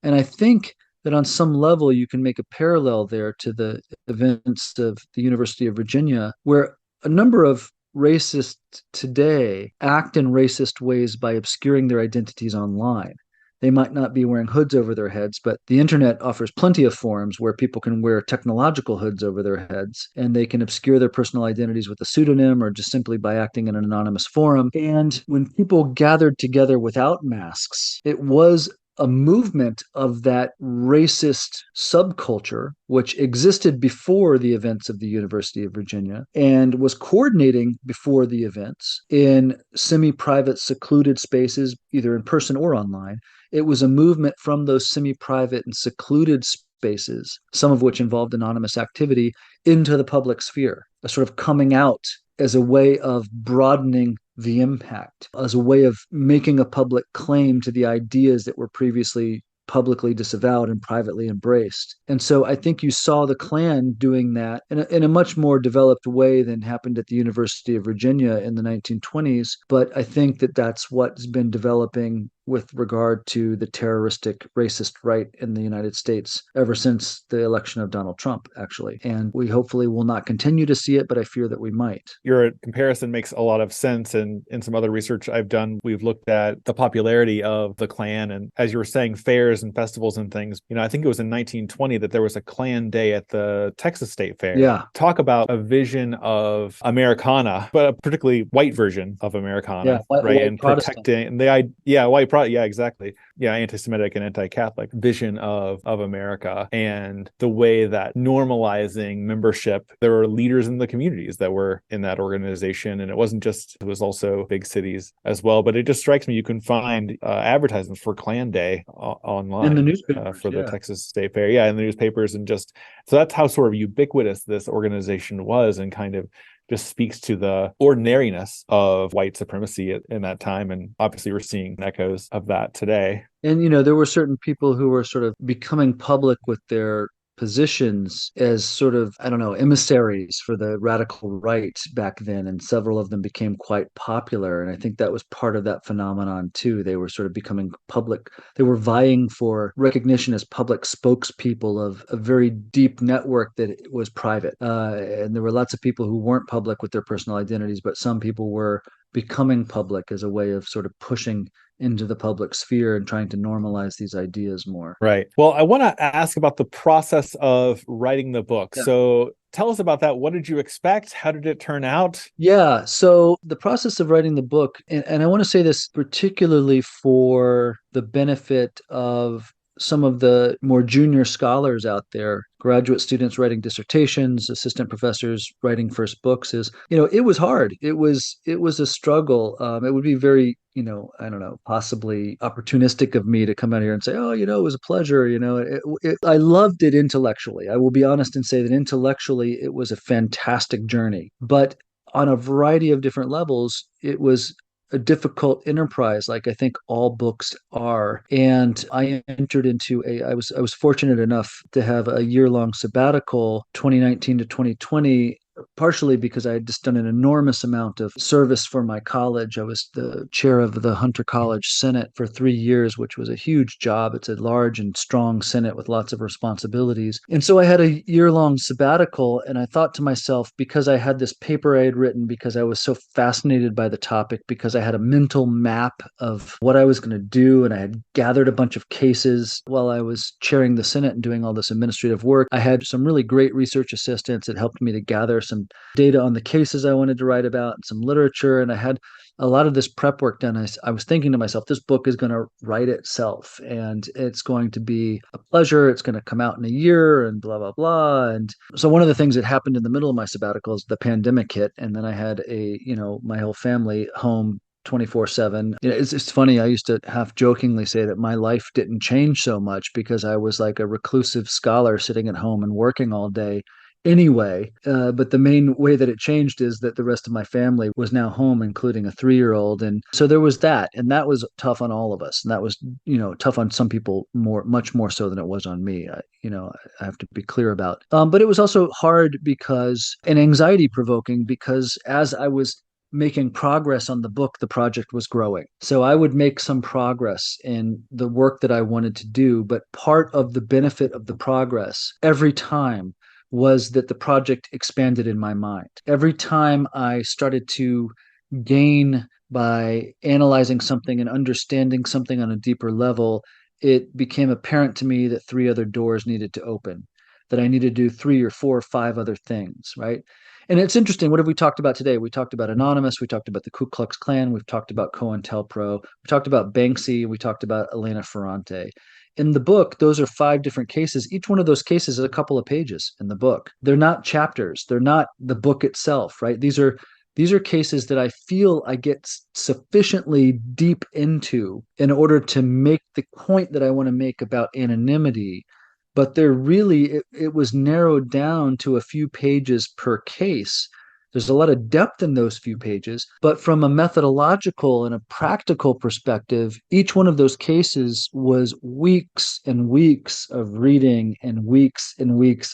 And I think that on some level you can make a parallel there to the events of the University of Virginia, where a number of racists today act in racist ways by obscuring their identities online. They might not be wearing hoods over their heads, but the internet offers plenty of forums where people can wear technological hoods over their heads, and they can obscure their personal identities with a pseudonym or just simply by acting in an anonymous forum. And when people gathered together without masks, it was a movement of that racist subculture, which existed before the events of the University of Virginia and was coordinating before the events in semi-private, secluded spaces, either in person or online. It was a movement from those semi-private and secluded spaces, some of which involved anonymous activity, into the public sphere, a sort of coming out as a way of broadening the impact, as a way of making a public claim to the ideas that were previously publicly disavowed and privately embraced. And so I think you saw the Klan doing that in a much more developed way than happened at the University of Virginia in the 1920s. But I think that that's what's been developing with regard to the terroristic racist right in the United States ever since the election of Donald Trump, actually. And we hopefully will not continue to see it, but I fear that we might. Your comparison makes a lot of sense. And in some other research I've done, we've looked at the popularity of the Klan. And as you were saying, fairs and festivals and things, I think it was in 1920 that there was a Klan day at the Texas State Fair. Yeah. Talk about a vision of Americana, but a particularly white version of Americana, right? White and Protestant. protecting exactly. Yeah, anti-Semitic and anti-Catholic vision of America, and the way that normalizing membership, there were leaders in the communities that were in that organization, and it was also big cities as well. But it just strikes me you can find advertisements for Klan Day online in the newspapers for the Texas State Fair, in the newspapers, and just so that's how sort of ubiquitous this organization was, and kind of just speaks to the ordinariness of white supremacy in that time. And obviously we're seeing echoes of that today. And, there were certain people who were sort of becoming public with their positions as sort of, I don't know, emissaries for the radical right back then. And several of them became quite popular. And I think that was part of that phenomenon too. They were sort of becoming public. They were vying for recognition as public spokespeople of a very deep network that was private. And there were lots of people who weren't public with their personal identities, but some people were becoming public as a way of sort of pushing into the public sphere and trying to normalize these ideas more. Right. Well, I want to ask about the process of writing the book. Yeah. So tell us about that. What did you expect? How did it turn out? Yeah. So the process of writing the book, and I want to say this particularly for the benefit of some of the more junior scholars out there, graduate students writing dissertations, assistant professors writing first books, is, it was hard. It was a struggle. It would be very, I don't know, possibly opportunistic of me to come out here and say, oh, it was a pleasure. I loved it intellectually. I will be honest and say that intellectually it was a fantastic journey. But on a variety of different levels, it was a difficult enterprise, like I think all books are. And I entered into I was fortunate enough to have a year-long sabbatical, 2019 to 2020, partially because I had just done an enormous amount of service for my college. I was the chair of the Hunter College Senate for 3 years, which was a huge job. It's a large and strong Senate with lots of responsibilities. And so I had a year-long sabbatical, and I thought to myself, because I had this paper I had written, because I was so fascinated by the topic, because I had a mental map of what I was going to do, and I had gathered a bunch of cases while I was chairing the Senate and doing all this administrative work. I had some really great research assistants that helped me to gather some data on the cases I wanted to write about and some literature. And I had a lot of this prep work done. I was thinking to myself, this book is going to write itself and it's going to be a pleasure. It's going to come out in a year and blah, blah, blah. And so one of the things that happened in the middle of my sabbatical is the pandemic hit. And then I had my whole family home 24/7. It's funny. I used to half jokingly say that my life didn't change so much because I was like a reclusive scholar sitting at home and working all day anyway. But the main way that it changed is that the rest of my family was now home, including a 3-year-old. And so there was that. And that was tough on all of us. And that was, tough on some people much more so than it was on me. I have to be clear about. But it was also hard and anxiety provoking because as I was making progress on the book, the project was growing. So I would make some progress in the work that I wanted to do, but part of the benefit of the progress every time was that the project expanded in my mind. Every time I started to gain by analyzing something and understanding something on a deeper level, it became apparent to me that 3 other doors needed to open, that I needed to do 3 or 4 or 5 other things, right? And it's interesting. What have we talked about today? We talked about Anonymous. We talked about the Ku Klux Klan. We've talked about COINTELPRO. We talked about Banksy. We talked about Elena Ferrante. In the book, those are 5 different cases. Each one of those cases is a couple of pages in the book. They're not chapters. They're not the book itself, right? These are cases that I feel I get sufficiently deep into in order to make the point that I want to make about anonymity. But it was narrowed down to a few pages per case. There's a lot of depth in those few pages, but from a methodological and a practical perspective, each one of those cases was weeks and weeks of reading and weeks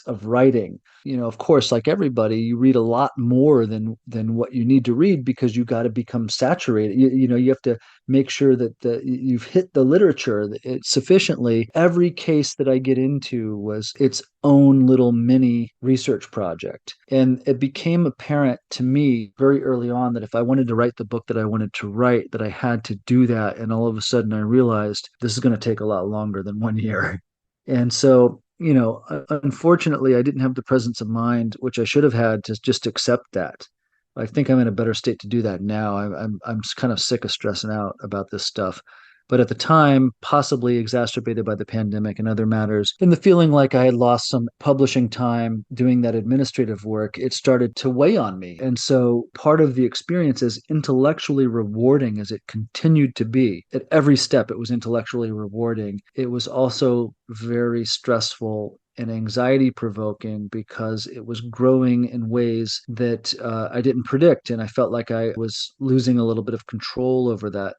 of writing. Of course, like everybody, you read a lot more than what you need to read because you got to become saturated. You have to make sure that you've hit the literature sufficiently. Every case that I get into was its own little mini research project. And it became apparent to me very early on that if I wanted to write the book that I wanted to write, that I had to do that. And all of a sudden I realized this is going to take a lot longer than 1 year. And so, unfortunately, I didn't have the presence of mind, which I should have had, to just accept that. I think I'm in a better state to do that now. I'm kind of sick of stressing out about this stuff. But at the time, possibly exacerbated by the pandemic and other matters, and the feeling like I had lost some publishing time doing that administrative work, it started to weigh on me. And so part of the experience, as intellectually rewarding as it continued to be, at every step it was intellectually rewarding, it was also very stressful and anxiety provoking because it was growing in ways that I didn't predict. And I felt like I was losing a little bit of control over that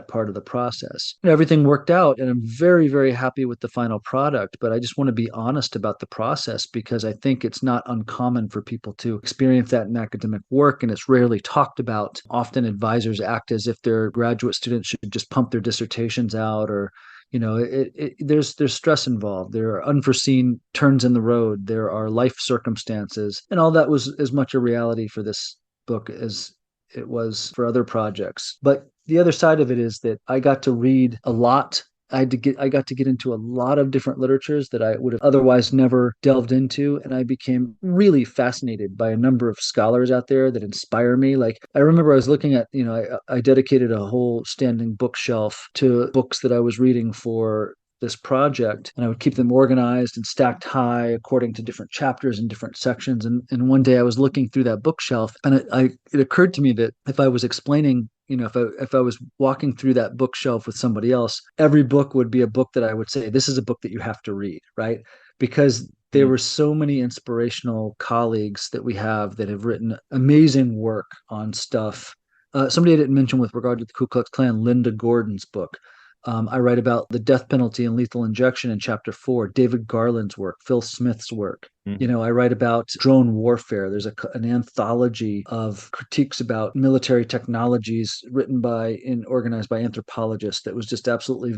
part of the process. Everything worked out, and I'm very, very happy with the final product. But I just want to be honest about the process because I think it's not uncommon for people to experience that in academic work, and it's rarely talked about. Often advisors act as if their graduate students should just pump their dissertations out, or there's stress involved. There are unforeseen turns in the road. There are life circumstances, and all that was as much a reality for this book as it was for other projects. But the other side of it is that I got to read a lot. I got to get into a lot of different literatures that I would have otherwise never delved into. And I became really fascinated by a number of scholars out there that inspire me. Like I remember I was looking at, I dedicated a whole standing bookshelf to books that I was reading for this project, and I would keep them organized and stacked high according to different chapters and different sections. And one day I was looking through that bookshelf, and it occurred to me that if I was explaining, if I was walking through that bookshelf with somebody else, every book would be a book that I would say, this is a book that you have to read, right? Because there were so many inspirational colleagues that we have that have written amazing work on stuff. Somebody I didn't mention with regard to the Ku Klux Klan, Linda Gordon's book. I write about the death penalty and lethal injection in chapter 4, David Garland's work, Phil Smith's work. I write about drone warfare. There's an anthology of critiques about military technologies written by and organized by anthropologists that was just absolutely,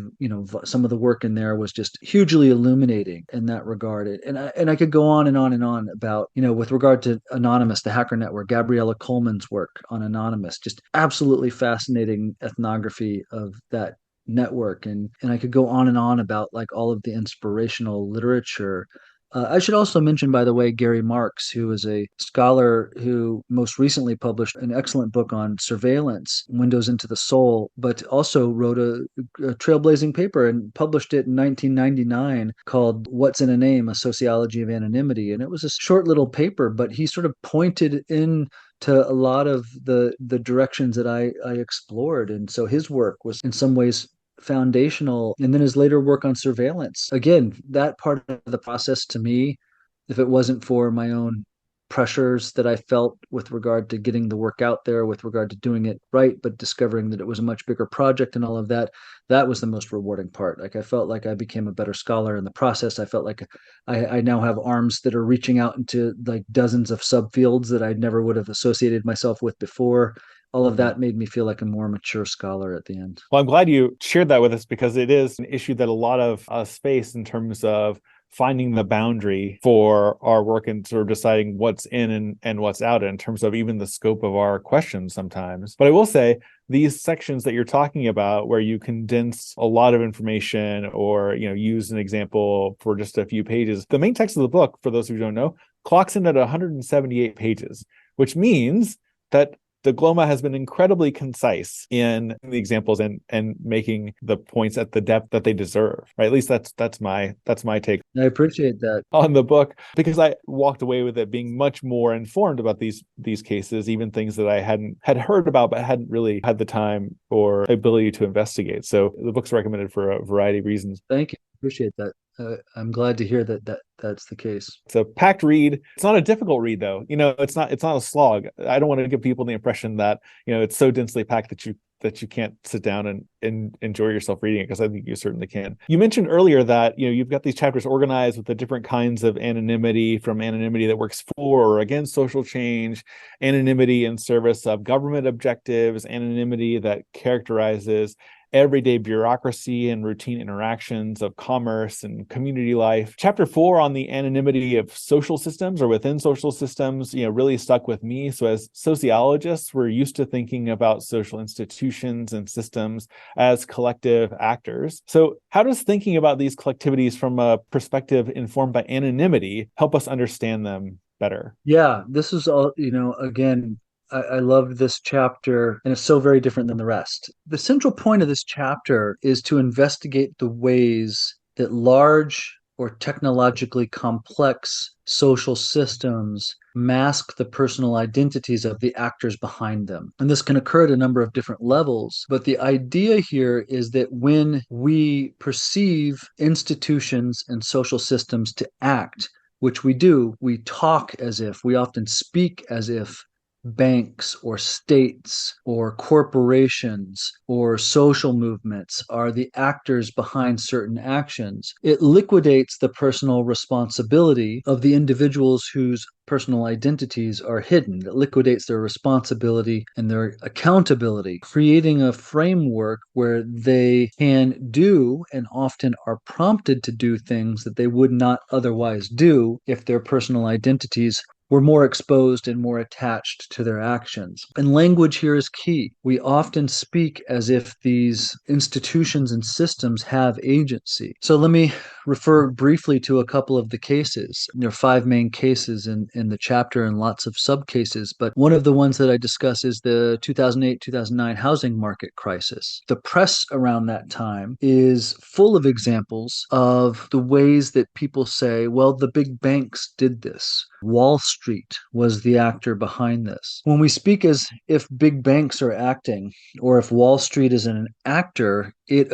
some of the work in there was just hugely illuminating in that regard. And I could go on and on and on about, with regard to Anonymous, the hacker network, Gabriella Coleman's work on Anonymous, just absolutely fascinating ethnography of that network. And I could go on and on about like all of the inspirational literature. I should also mention, by the way, Gary Marks, who is a scholar who most recently published an excellent book on surveillance, Windows into the Soul, but also wrote a trailblazing paper and published it in 1999 called What's in a Name? A Sociology of Anonymity. And it was a short little paper, but he sort of pointed in to a lot of the directions that I explored. And so his work was in some ways foundational. And then his later work on surveillance. Again, that part of the process to me, if it wasn't for my own pressures that I felt with regard to getting the work out there, with regard to doing it right, but discovering that it was a much bigger project and all of that, that was the most rewarding part. Like I felt like I became a better scholar in the process. I felt like I now have arms that are reaching out into like dozens of subfields that I never would have associated myself with before. All of that made me feel like a more mature scholar at the end. Well, I'm glad you shared that with us because it is an issue that a lot of us face in terms of finding the boundary for our work and sort of deciding what's in and what's out in terms of even the scope of our questions sometimes. But I will say these sections that you're talking about where you condense a lot of information or, use an example for just a few pages, the main text of the book, for those who don't know, clocks in at 178 pages, which means that DeGloma has been incredibly concise in the examples and making the points at the depth that they deserve. Right? At least that's my take. I appreciate that On the book, because I walked away with it being much more informed about these cases, even things that I had heard about but hadn't really had the time or ability to investigate. So the book's recommended for a variety of reasons. Thank you. Appreciate that. I'm glad to hear that's the case. It's a packed read. It's not a difficult read, though. It's not a slog. I don't want to give people the impression that it's so densely packed that you can't sit down and enjoy yourself reading it, because I think you certainly can. You mentioned earlier that you've got these chapters organized with the different kinds of anonymity, from anonymity that works for or against social change, anonymity in service of government objectives, anonymity that characterizes everyday bureaucracy and routine interactions of commerce and community life. Chapter 4 on the anonymity of social systems or within social systems, really stuck with me. So as sociologists, we're used to thinking about social institutions and systems as collective actors. So how does thinking about these collectivities from a perspective informed by anonymity help us understand them better? Yeah, this is all, again, I love this chapter, and it's so very different than the rest. The central point of this chapter is to investigate the ways that large or technologically complex social systems mask the personal identities of the actors behind them. And this can occur at a number of different levels. But the idea here is that when we perceive institutions and social systems to act, which we do, we talk as if, we often speak as if banks or states or corporations or social movements are the actors behind certain actions. It liquidates the personal responsibility of the individuals whose personal identities are hidden. It liquidates their responsibility and their accountability, creating a framework where they can do and often are prompted to do things that they would not otherwise do if their personal identities were more exposed and more attached to their actions. And language here is key. We often speak as if these institutions and systems have agency. So let me refer briefly to a couple of the cases. There are five main cases in the chapter and lots of subcases, but one of the ones that I discuss is the 2008-2009 housing market crisis. The press around that time is full of examples of the ways that people say, well, the big banks did this. Wall Street was the actor behind this. When we speak as if big banks are acting, or if Wall Street is an actor, it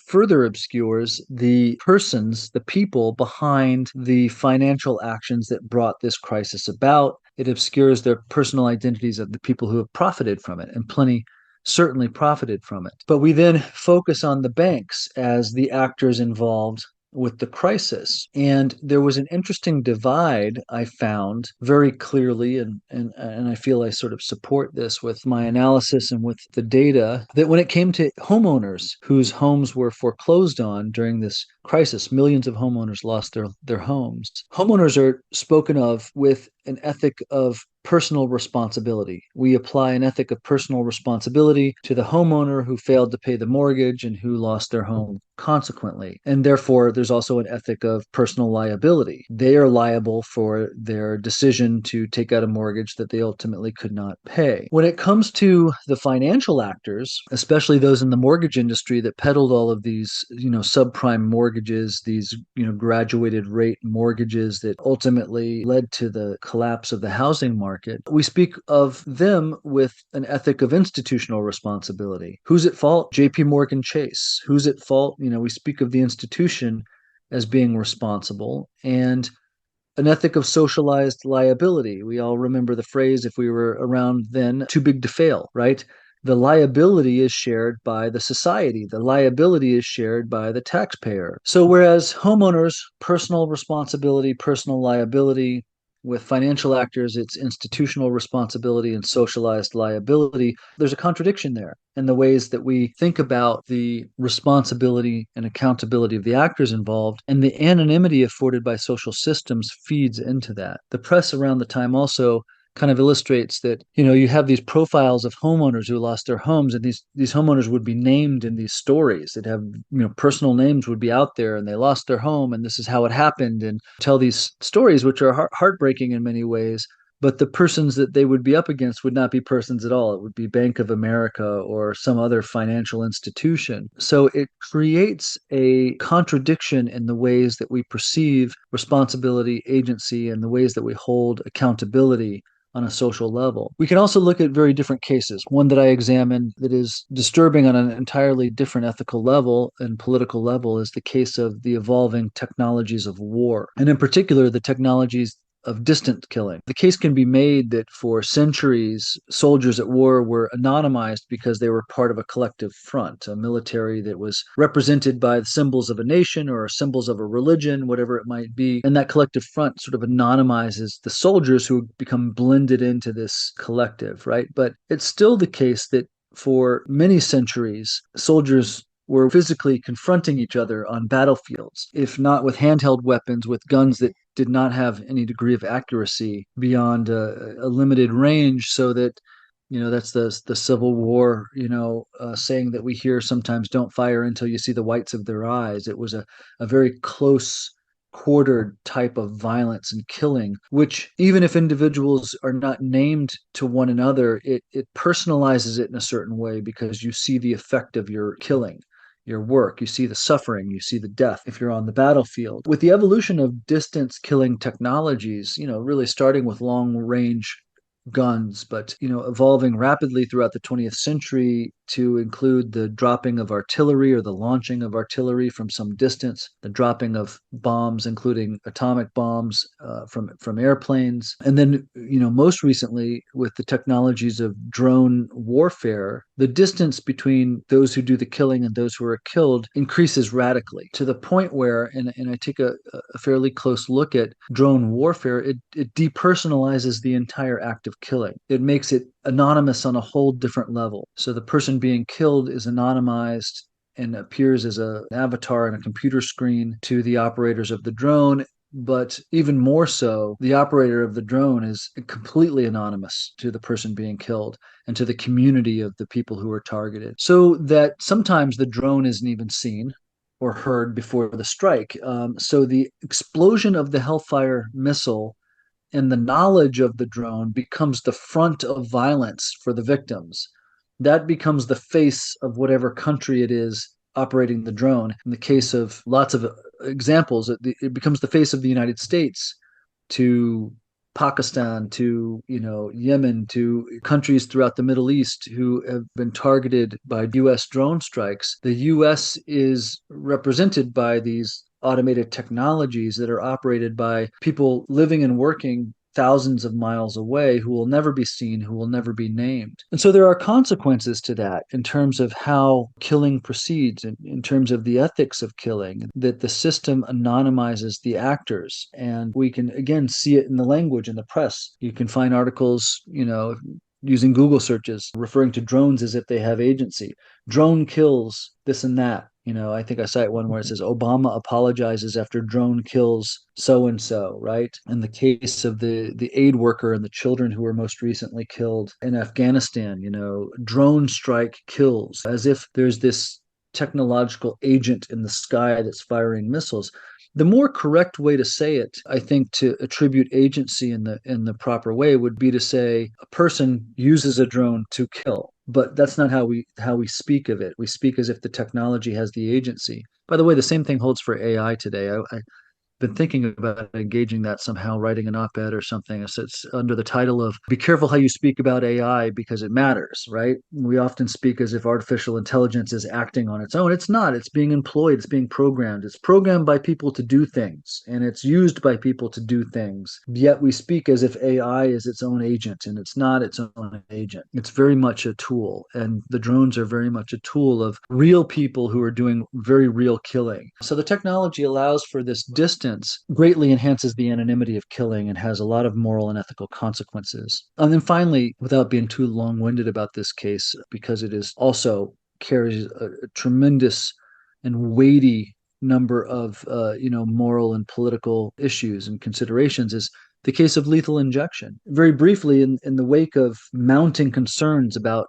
further obscures the persons, the people behind the financial actions that brought this crisis about. It obscures their personal identities of the people who have profited from it, and plenty certainly profited from it. But we then focus on the banks as the actors involved with the crisis. And there was an interesting divide I found very clearly, and I feel I sort of support this with my analysis and with the data, that when it came to homeowners whose homes were foreclosed on during this crisis, millions of homeowners lost their homes. Homeowners are spoken of with an ethic of personal responsibility. We apply an ethic of personal responsibility to the homeowner who failed to pay the mortgage and who lost their home consequently. And therefore, there's also an ethic of personal liability. They are liable for their decision to take out a mortgage that they ultimately could not pay. When it comes to the financial actors, especially those in the mortgage industry that peddled all of these, subprime mortgages, these, graduated rate mortgages that ultimately led to the collapse of the housing market, we speak of them with an ethic of institutional responsibility. Who's at fault? JP Morgan Chase. Who's at fault? We speak of the institution as being responsible, and an ethic of socialized liability. We all remember the phrase, if we were around then, too big to fail, right? The liability is shared by the society. The liability is shared by the taxpayer. So whereas homeowners, personal responsibility, personal liability, with financial actors, it's institutional responsibility and socialized liability. There's a contradiction there in the ways that we think about the responsibility and accountability of the actors involved, and the anonymity afforded by social systems feeds into that. The press around the time also kind of illustrates that, you have these profiles of homeowners who lost their homes, and these homeowners would be named in these stories that have, personal names would be out there, and they lost their home and this is how it happened, and tell these stories which are heartbreaking in many ways. But the persons that they would be up against would not be persons at all. It would be Bank of America or some other financial institution. So it creates a contradiction in the ways that we perceive responsibility, agency, and the ways that we hold accountability on a social level. We can also look at very different cases. One that I examined that is disturbing on an entirely different ethical level and political level is the case of the evolving technologies of war, and in particular, the technologies of distant killing. The case can be made that for centuries, soldiers at war were anonymized because they were part of a collective front, a military that was represented by the symbols of a nation or symbols of a religion, whatever it might be. And that collective front sort of anonymizes the soldiers who become blended into this collective, right? But it's still the case that for many centuries, soldiers were physically confronting each other on battlefields, if not with handheld weapons, with guns that did not have any degree of accuracy beyond a limited range, so that, that's the Civil War, saying that we hear sometimes, don't fire until you see the whites of their eyes. It was a very close quartered type of violence and killing, which even if individuals are not named to one another, it personalizes it in a certain way because you see the effect of your killing, your work, you see the suffering, you see the death if you're on the battlefield. With the evolution of distance killing technologies, really starting with long range guns, but evolving rapidly throughout the 20th century to include the dropping of artillery or the launching of artillery from some distance, the dropping of bombs, including atomic bombs from airplanes, and then most recently with the technologies of drone warfare, the distance between those who do the killing and those who are killed increases radically to the point where, and I take a fairly close look at drone warfare, it depersonalizes the entire act of killing. It makes it anonymous on a whole different level. So the person being killed is anonymized and appears as an avatar on a computer screen to the operators of the drone. but even more so, the operator of the drone is completely anonymous to the person being killed and to the community of the people who are targeted. So that sometimes the drone isn't even seen or heard before the strike. So the explosion of the Hellfire missile and the knowledge of the drone becomes the front of violence for the victims. That becomes the face of whatever country it is operating the drone. In the case of lots of examples, it becomes the face of the United States to Pakistan, to Yemen, to countries throughout the Middle East who have been targeted by U.S. drone strikes. The U.S. is represented by these automated technologies that are operated by people living and working thousands of miles away who will never be seen, who will never be named. And so there are consequences to that in terms of how killing proceeds, in terms of the ethics of killing, that the system anonymizes the actors. And we can, again, see it in the language in the press. You can find articles, using Google searches referring to drones as if they have agency. Drone kills this and that. I think I cite one where it says Obama apologizes after drone kills so and so, right? In the case of the aid worker and the children who were most recently killed in Afghanistan, drone strike kills, as if there's this technological agent in the sky that's firing missiles. The more correct way to say it, I think, to attribute agency in the proper way would be to say a person uses a drone to kill. But that's not how we speak of it. We speak as if the technology has the agency. By the way, the same thing holds for AI today. I been thinking about engaging that somehow, writing an op-ed or something. It's under the title of "Be careful how you speak about AI because it matters." Right? We often speak as if artificial intelligence is acting on its own. It's not. It's being employed. It's being programmed. It's programmed by people to do things, and it's used by people to do things. Yet we speak as if AI is its own agent, and it's not its own agent. It's very much a tool, and the drones are very much a tool of real people who are doing very real killing. So the technology allows for this distance, greatly enhances the anonymity of killing, and has a lot of moral and ethical consequences. And then finally, without being too long-winded about this case, because it is also carries a tremendous and weighty number of moral and political issues and considerations, is the case of lethal injection. Very briefly, in the wake of mounting concerns about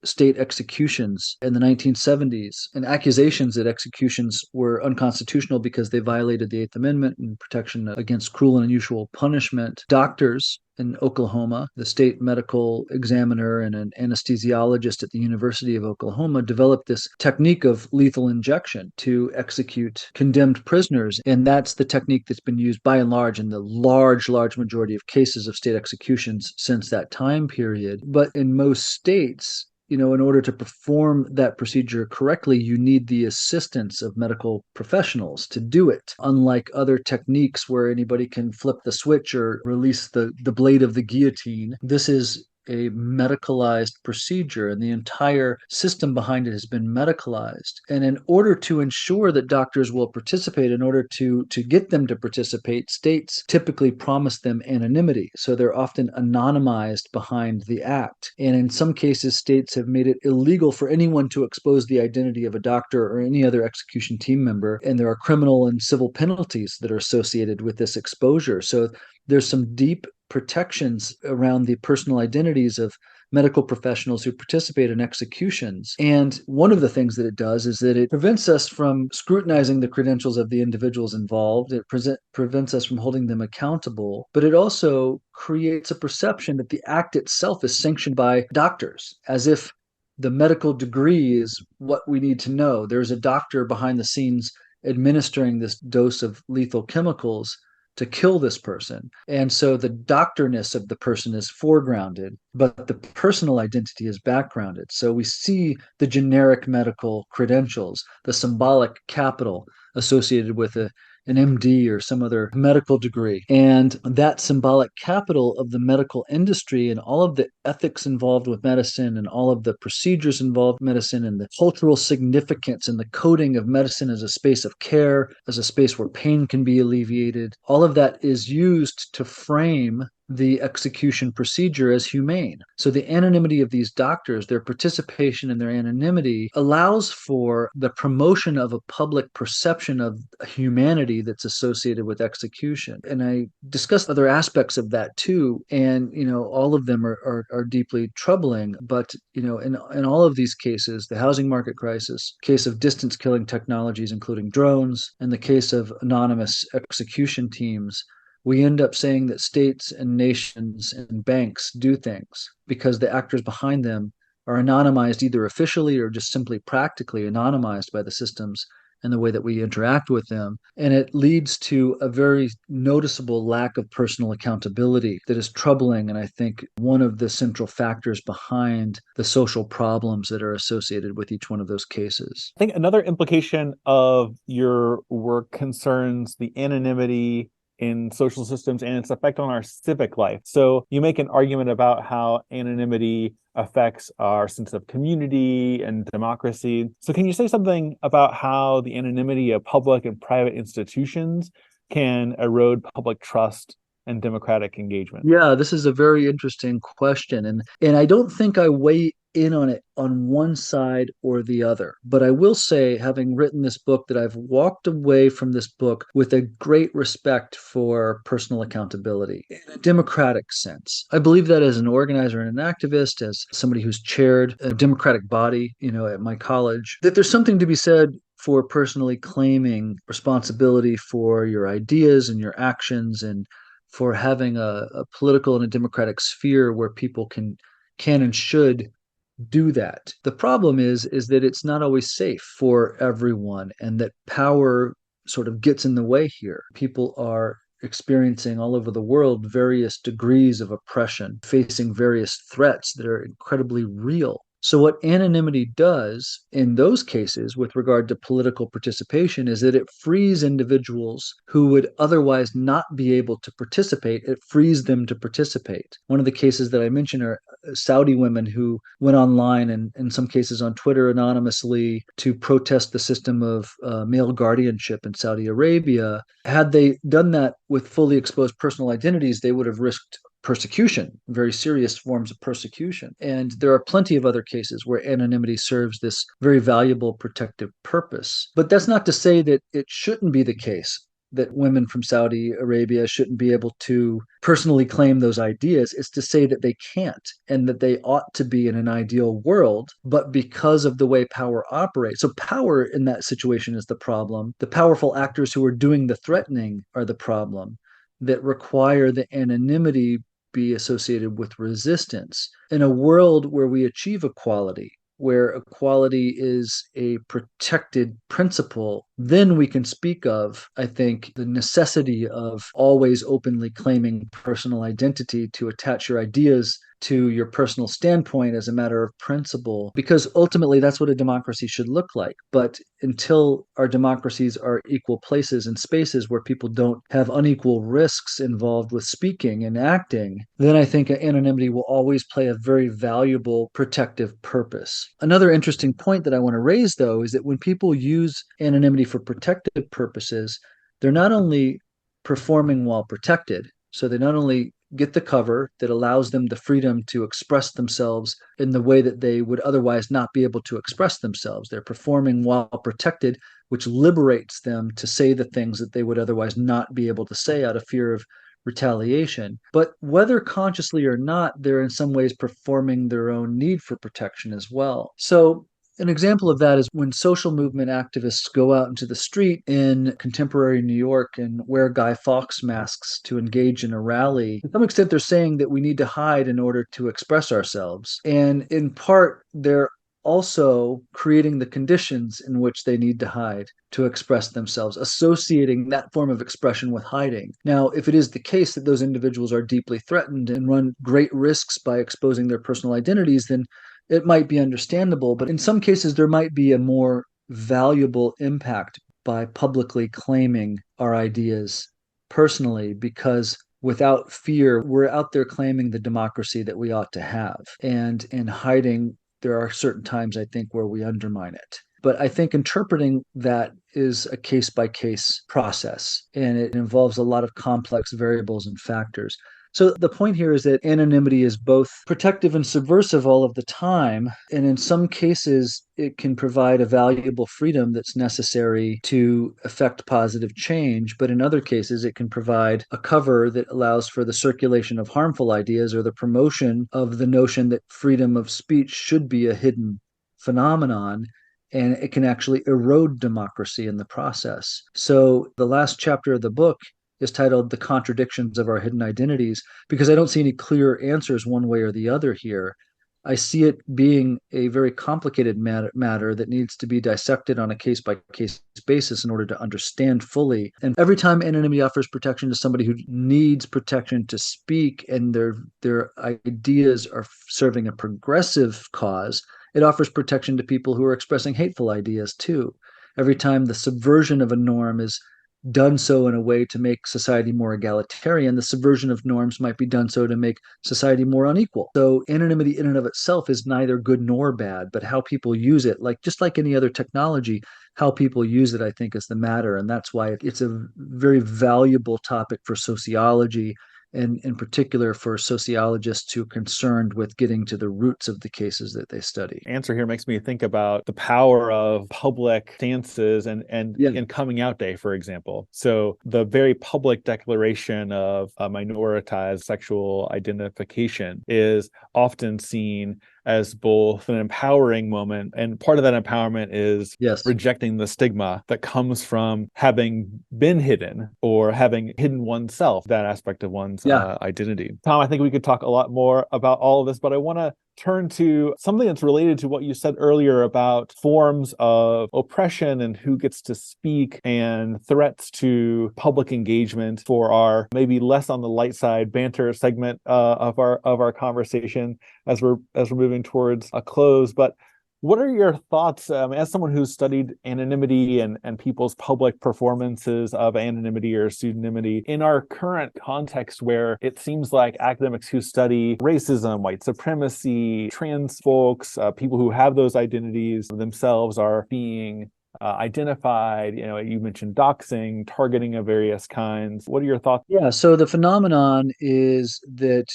state executions in the 1970s and accusations that executions were unconstitutional because they violated the Eighth Amendment and protection against cruel and unusual punishment. Doctors in Oklahoma, the state medical examiner and an anesthesiologist at the University of Oklahoma, developed this technique of lethal injection to execute condemned prisoners. And that's the technique that's been used by and large in the large majority of cases of state executions since that time period. But in most states, in order to perform that procedure correctly, you need the assistance of medical professionals to do it. Unlike other techniques where anybody can flip the switch or release the blade of the guillotine, this is a medicalized procedure, and the entire system behind it has been medicalized. And in order to ensure that doctors will participate, in order to get them to participate, states typically promise them anonymity. So they're often anonymized behind the act. And in some cases, states have made it illegal for anyone to expose the identity of a doctor or any other execution team member. And there are criminal and civil penalties that are associated with this exposure. So there's some deep protections around the personal identities of medical professionals who participate in executions. And one of the things that it does is that it prevents us from scrutinizing the credentials of the individuals involved. It prevents us from holding them accountable, but it also creates a perception that the act itself is sanctioned by doctors, as if the medical degree is what we need to know. There's a doctor behind the scenes administering this dose of lethal chemicals to kill this person. And so the doctorness of the person is foregrounded, but the personal identity is backgrounded. So we see the generic medical credentials, the symbolic capital associated with an MD or some other medical degree. And that symbolic capital of the medical industry and all of the ethics involved with medicine and all of the procedures involved in medicine and the cultural significance and the coding of medicine as a space of care, as a space where pain can be alleviated, all of that is used to frame the execution procedure as humane. So the anonymity of these doctors, their participation in their anonymity allows for the promotion of a public perception of humanity that's associated with execution. And I discussed other aspects of that too. And, all of them are deeply troubling. But, in all of these cases, the housing market crisis, case of distance killing technologies, including drones, and the case of anonymous execution teams, we end up saying that states and nations and banks do things because the actors behind them are anonymized either officially or just simply practically anonymized by the systems and the way that we interact with them. And it leads to a very noticeable lack of personal accountability that is troubling. And I think one of the central factors behind the social problems that are associated with each one of those cases. I think another implication of your work concerns the anonymity in social systems and its effect on our civic life. So you make an argument about how anonymity affects our sense of community and democracy. So can you say something about how the anonymity of public and private institutions can erode public trust and democratic engagement? Yeah, this is a very interesting question. And I don't think I weigh in on it on one side or the other. But I will say, having written this book, that I've walked away from this book with a great respect for personal accountability in a democratic sense. I believe that as an organizer and an activist, as somebody who's chaired a democratic body, at my college, that there's something to be said for personally claiming responsibility for your ideas and your actions, and for having a political and a democratic sphere where people can and should do that. The problem is that it's not always safe for everyone, and that power sort of gets in the way here. People are experiencing all over the world various degrees of oppression, facing various threats that are incredibly real. So, what anonymity does in those cases with regard to political participation is that it frees individuals who would otherwise not be able to participate. It frees them to participate. One of the cases that I mentioned are Saudi women who went online and, in some cases, on Twitter anonymously to protest the system of male guardianship in Saudi Arabia. Had they done that with fully exposed personal identities, they would have risked persecution, very serious forms of persecution. And there are plenty of other cases where anonymity serves this very valuable protective purpose. But that's not to say that it shouldn't be the case that women from Saudi Arabia shouldn't be able to personally claim those ideas. It's to say that they can't, and that they ought to be in an ideal world, but because of the way power operates. So power in that situation is the problem. The powerful actors who are doing the threatening are the problem, that require the anonymity be associated with resistance. In a world where we achieve equality, where equality is a protected principle, then we can speak of, I think, the necessity of always openly claiming personal identity to attach your ideas to your personal standpoint as a matter of principle, because ultimately that's what a democracy should look like. But until our democracies are equal places and spaces where people don't have unequal risks involved with speaking and acting, then I think anonymity will always play a very valuable protective purpose. Another interesting point that I want to raise, though, is that when people use anonymity for protective purposes, they're not only performing while protected, so they not only get the cover that allows them the freedom to express themselves in the way that they would otherwise not be able to express themselves. They're performing while protected, which liberates them to say the things that they would otherwise not be able to say out of fear of retaliation. But whether consciously or not, they're in some ways performing their own need for protection as well. So an example of that is when social movement activists go out into the street in contemporary New York and wear Guy Fawkes masks to engage in a rally. To some extent, they're saying that we need to hide in order to express ourselves. And in part, they're also creating the conditions in which they need to hide to express themselves, associating that form of expression with hiding. Now, if it is the case that those individuals are deeply threatened and run great risks by exposing their personal identities, then it might be understandable. But in some cases, there might be a more valuable impact by publicly claiming our ideas personally, because without fear, we're out there claiming the democracy that we ought to have. And in hiding, there are certain times, I think, where we undermine it. But I think interpreting that is a case by case process, and it involves a lot of complex variables and factors. So the point here is that anonymity is both protective and subversive all of the time. And in some cases, it can provide a valuable freedom that's necessary to effect positive change. But in other cases, it can provide a cover that allows for the circulation of harmful ideas or the promotion of the notion that freedom of speech should be a hidden phenomenon. And it can actually erode democracy in the process. So the last chapter of the book is titled The Contradictions of Our Hidden Identities, because I don't see any clear answers one way or the other here. I see it being a very complicated matter that needs to be dissected on a case by case basis in order to understand fully. And every time anonymity offers protection to somebody who needs protection to speak and their ideas are serving a progressive cause, it offers protection to people who are expressing hateful ideas too. Every time the subversion of a norm is done so in a way to make society more egalitarian, the subversion of norms might be done so to make society more unequal. So anonymity in and of itself is neither good nor bad, but how people use it, like just like any other technology, how people use it, I think, is the matter. And that's why it's a very valuable topic for sociology, and in particular for sociologists who are concerned with getting to the roots of the cases that they study. Answer here makes me think about the power of public stances and coming out day, for example. So the very public declaration of a minoritized sexual identification is often seen as both an empowering moment, and part of that empowerment is rejecting the stigma that comes from having been hidden or having hidden oneself, that aspect of one's identity. Tom, I think we could talk a lot more about all of this, but I want to turn to something that's related to what you said earlier about forms of oppression and who gets to speak and threats to public engagement for our maybe less on the light side banter segment of our conversation as we're moving towards a close. But what are your thoughts, as someone who's studied anonymity and people's public performances of anonymity or pseudonymity in our current context, where it seems like academics who study racism, white supremacy, trans folks, people who have those identities themselves are being identified? You mentioned doxing, targeting of various kinds. What are your thoughts? Yeah, so the phenomenon is that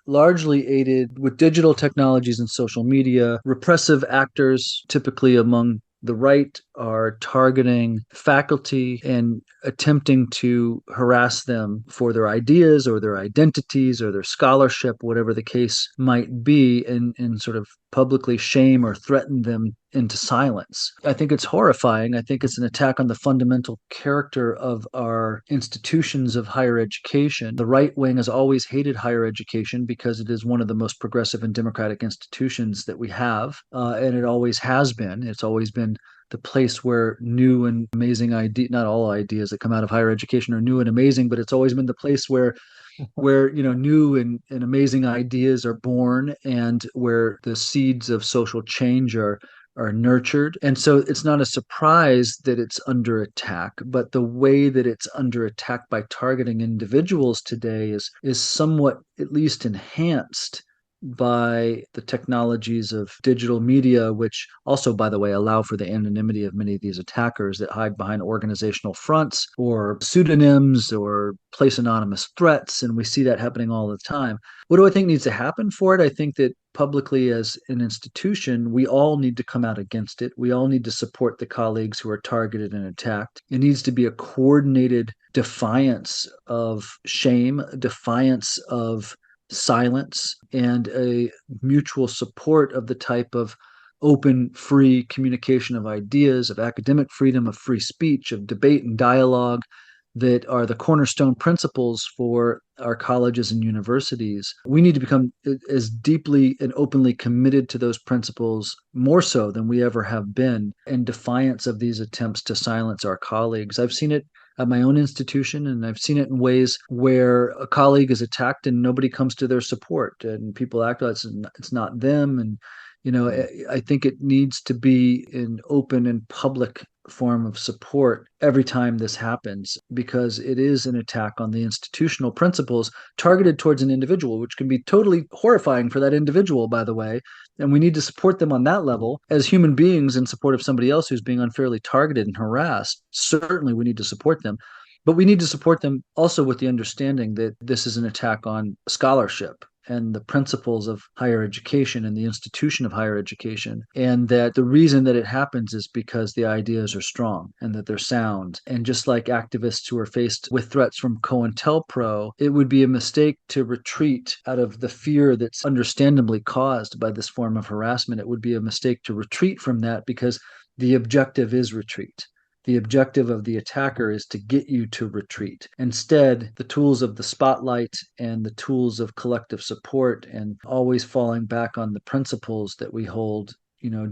largely aided with digital technologies and social media, repressive actors, typically among the right, are targeting faculty and attempting to harass them for their ideas or their identities or their scholarship, whatever the case might be, and sort of publicly shame or threaten them into silence. I think it's horrifying. I think it's an attack on the fundamental character of our institutions of higher education. The right wing has always hated higher education because it is one of the most progressive and democratic institutions that we have, and it always has been. It's always been the place where new and amazing ideas, not all ideas that come out of higher education are new and amazing, but it's always been the place where new and amazing ideas are born, and where the seeds of social change are nurtured. And so it's not a surprise that it's under attack, but the way that it's under attack by targeting individuals today is somewhat at least enhanced by the technologies of digital media, which also, by the way, allow for the anonymity of many of these attackers that hide behind organizational fronts or pseudonyms or place anonymous threats. And we see that happening all the time. What do I think needs to happen for it? I think that publicly, as an institution, we all need to come out against it. We all need to support the colleagues who are targeted and attacked. It needs to be a coordinated defiance of shame, defiance of silence, and a mutual support of the type of open, free communication of ideas, of academic freedom, of free speech, of debate and dialogue that are the cornerstone principles for our colleges and universities. We need to become as deeply and openly committed to those principles, more so than we ever have been, in defiance of these attempts to silence our colleagues. I've seen it at my own institution, and I've seen it in ways where a colleague is attacked and nobody comes to their support, and people act like it's not them. And I think it needs to be an open and public form of support every time this happens, because it is an attack on the institutional principles targeted towards an individual, which can be totally horrifying for that individual, by the way. And we need to support them on that level as human beings in support of somebody else who's being unfairly targeted and harassed. Certainly, we need to support them. But we need to support them also with the understanding that this is an attack on scholarship and the principles of higher education and the institution of higher education. And that the reason that it happens is because the ideas are strong and that they're sound. And just like activists who are faced with threats from COINTELPRO, it would be a mistake to retreat out of the fear that's understandably caused by this form of harassment. It would be a mistake to retreat from that because the objective is retreat. The objective of the attacker is to get you to retreat. Instead, the tools of the spotlight and the tools of collective support and always falling back on the principles that we hold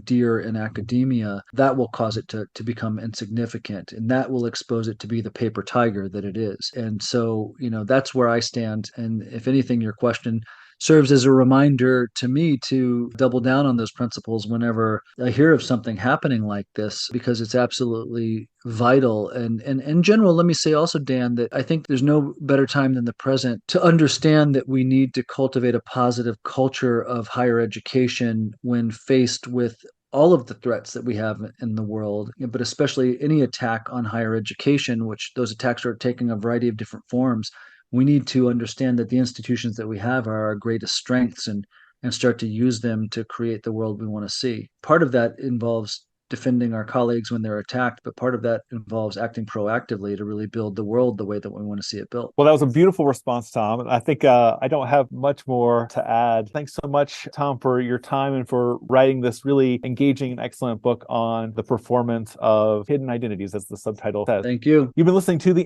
dear in academia, that will cause it to become insignificant, and that will expose it to be the paper tiger that it is. And so, that's where I stand. And if anything, your question serves as a reminder to me to double down on those principles whenever I hear of something happening like this, because it's absolutely vital. And in general, let me say also, Dan, that I think there's no better time than the present to understand that we need to cultivate a positive culture of higher education when faced with all of the threats that we have in the world, but especially any attack on higher education, which those attacks are taking a variety of different forms. We need to understand that the institutions that we have are our greatest strengths and start to use them to create the world we want to see. Part of that involves defending our colleagues when they're attacked, but part of that involves acting proactively to really build the world the way that we want to see it built. Well, that was a beautiful response, Tom. And I think I don't have much more to add. Thanks so much, Tom, for your time and for writing this really engaging and excellent book on the performance of hidden identities, as the subtitle says. Thank you. You've been listening to the